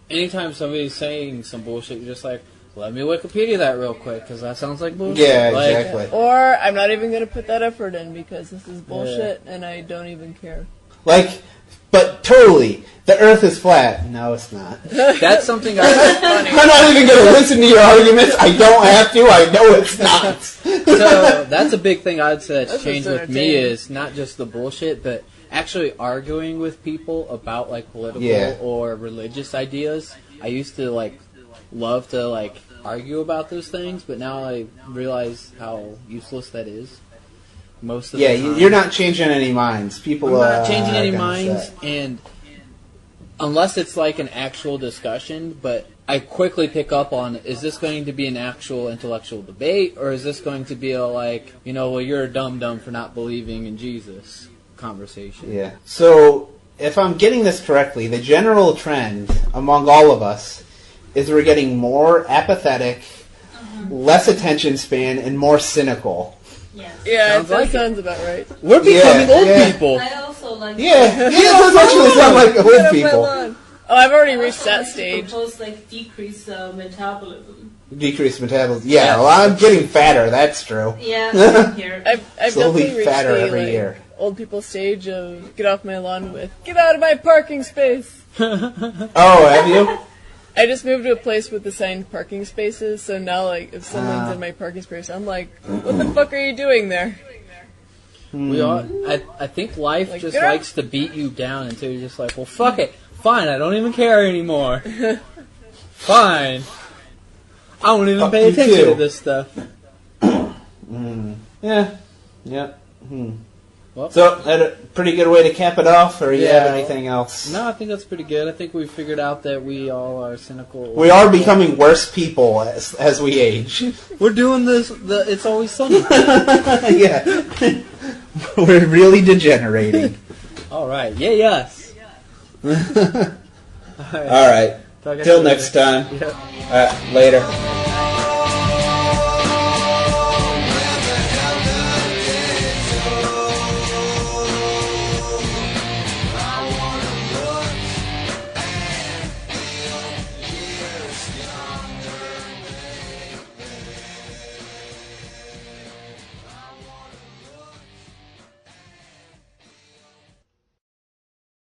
S5: anytime somebody's saying some bullshit, you're just like, let me Wikipedia that real quick, because that sounds like bullshit.
S2: Yeah,
S5: Like,
S2: exactly.
S6: Or I'm not even gonna put that effort in because this is bullshit and I don't even care.
S2: Like, but totally, the Earth is flat. No, it's not.
S5: That's something
S2: I'm not even going to listen to your arguments. I don't have to. I know it's not.
S5: So that's a big thing I'd say that's
S6: That's
S5: changed
S6: what's
S5: with me
S6: entertaining.
S5: is not just the bullshit, but actually arguing with people about like political
S2: Yeah.
S5: or religious ideas. I used to like love to like argue about those things, but now I realize how useless that is. Most of
S2: Yeah,
S5: the time.
S2: you're not changing any minds. People
S5: I'm not changing any
S2: are gonna
S5: minds,
S2: say.
S5: and unless it's like an actual discussion, but I quickly pick up on, is this going to be an actual intellectual debate, or is this going to be a like, you know, well, you're a dum-dum for not believing in Jesus conversation.
S2: Yeah. So, if I'm getting this correctly, the general trend among all of us is we're getting more apathetic, less attention span, and more cynical.
S1: Yes.
S6: Yeah,
S5: Sounds
S6: that
S5: like it.
S6: sounds about right.
S5: We're becoming
S2: Yeah,
S5: old
S2: yeah.
S5: people.
S1: I also like.
S2: Yeah, it does actually sound like
S6: Get
S2: old
S6: off my
S2: people.
S6: lawn. Oh, I've already
S1: I
S6: reached
S1: also
S6: that
S1: like to
S6: stage.
S1: propose like decrease metabolism.
S2: Decreased metabolism. Yeah, well, I'm getting fatter, that's true.
S1: Yeah, same here.
S6: I've
S2: Slowly
S6: definitely reached
S2: fatter
S6: the
S2: every
S6: like,
S2: year.
S6: old people stage of get off my lawn with get out of my parking space.
S2: Oh, have you?
S6: I just moved to a place with assigned parking spaces, so now like if someone's in my parking space, I'm like, what the fuck are you doing there?
S5: We all, I think life
S6: Like,
S5: just
S6: get out.
S5: likes to beat you down until you're just like, well, fuck it. Fine, I don't even care anymore. Fine. I won't even
S2: Fuck
S5: pay
S2: you
S5: attention
S2: too.
S5: to this stuff.
S2: Yeah. Yeah.
S5: Well,
S2: So, that a pretty good way to cap it off, or you
S5: Yeah.
S2: have anything else?
S5: no, I think that's pretty good. I think we figured out that we all are cynical.
S2: We are becoming worse people as we age.
S5: We're doing this. It's always sunny.
S2: Yeah. We're really degenerating.
S5: All right. Yeah. Yes.
S2: All right.
S5: Talk
S2: Till
S5: to you
S2: next
S5: later.
S2: time.
S5: Yeah.
S2: Later.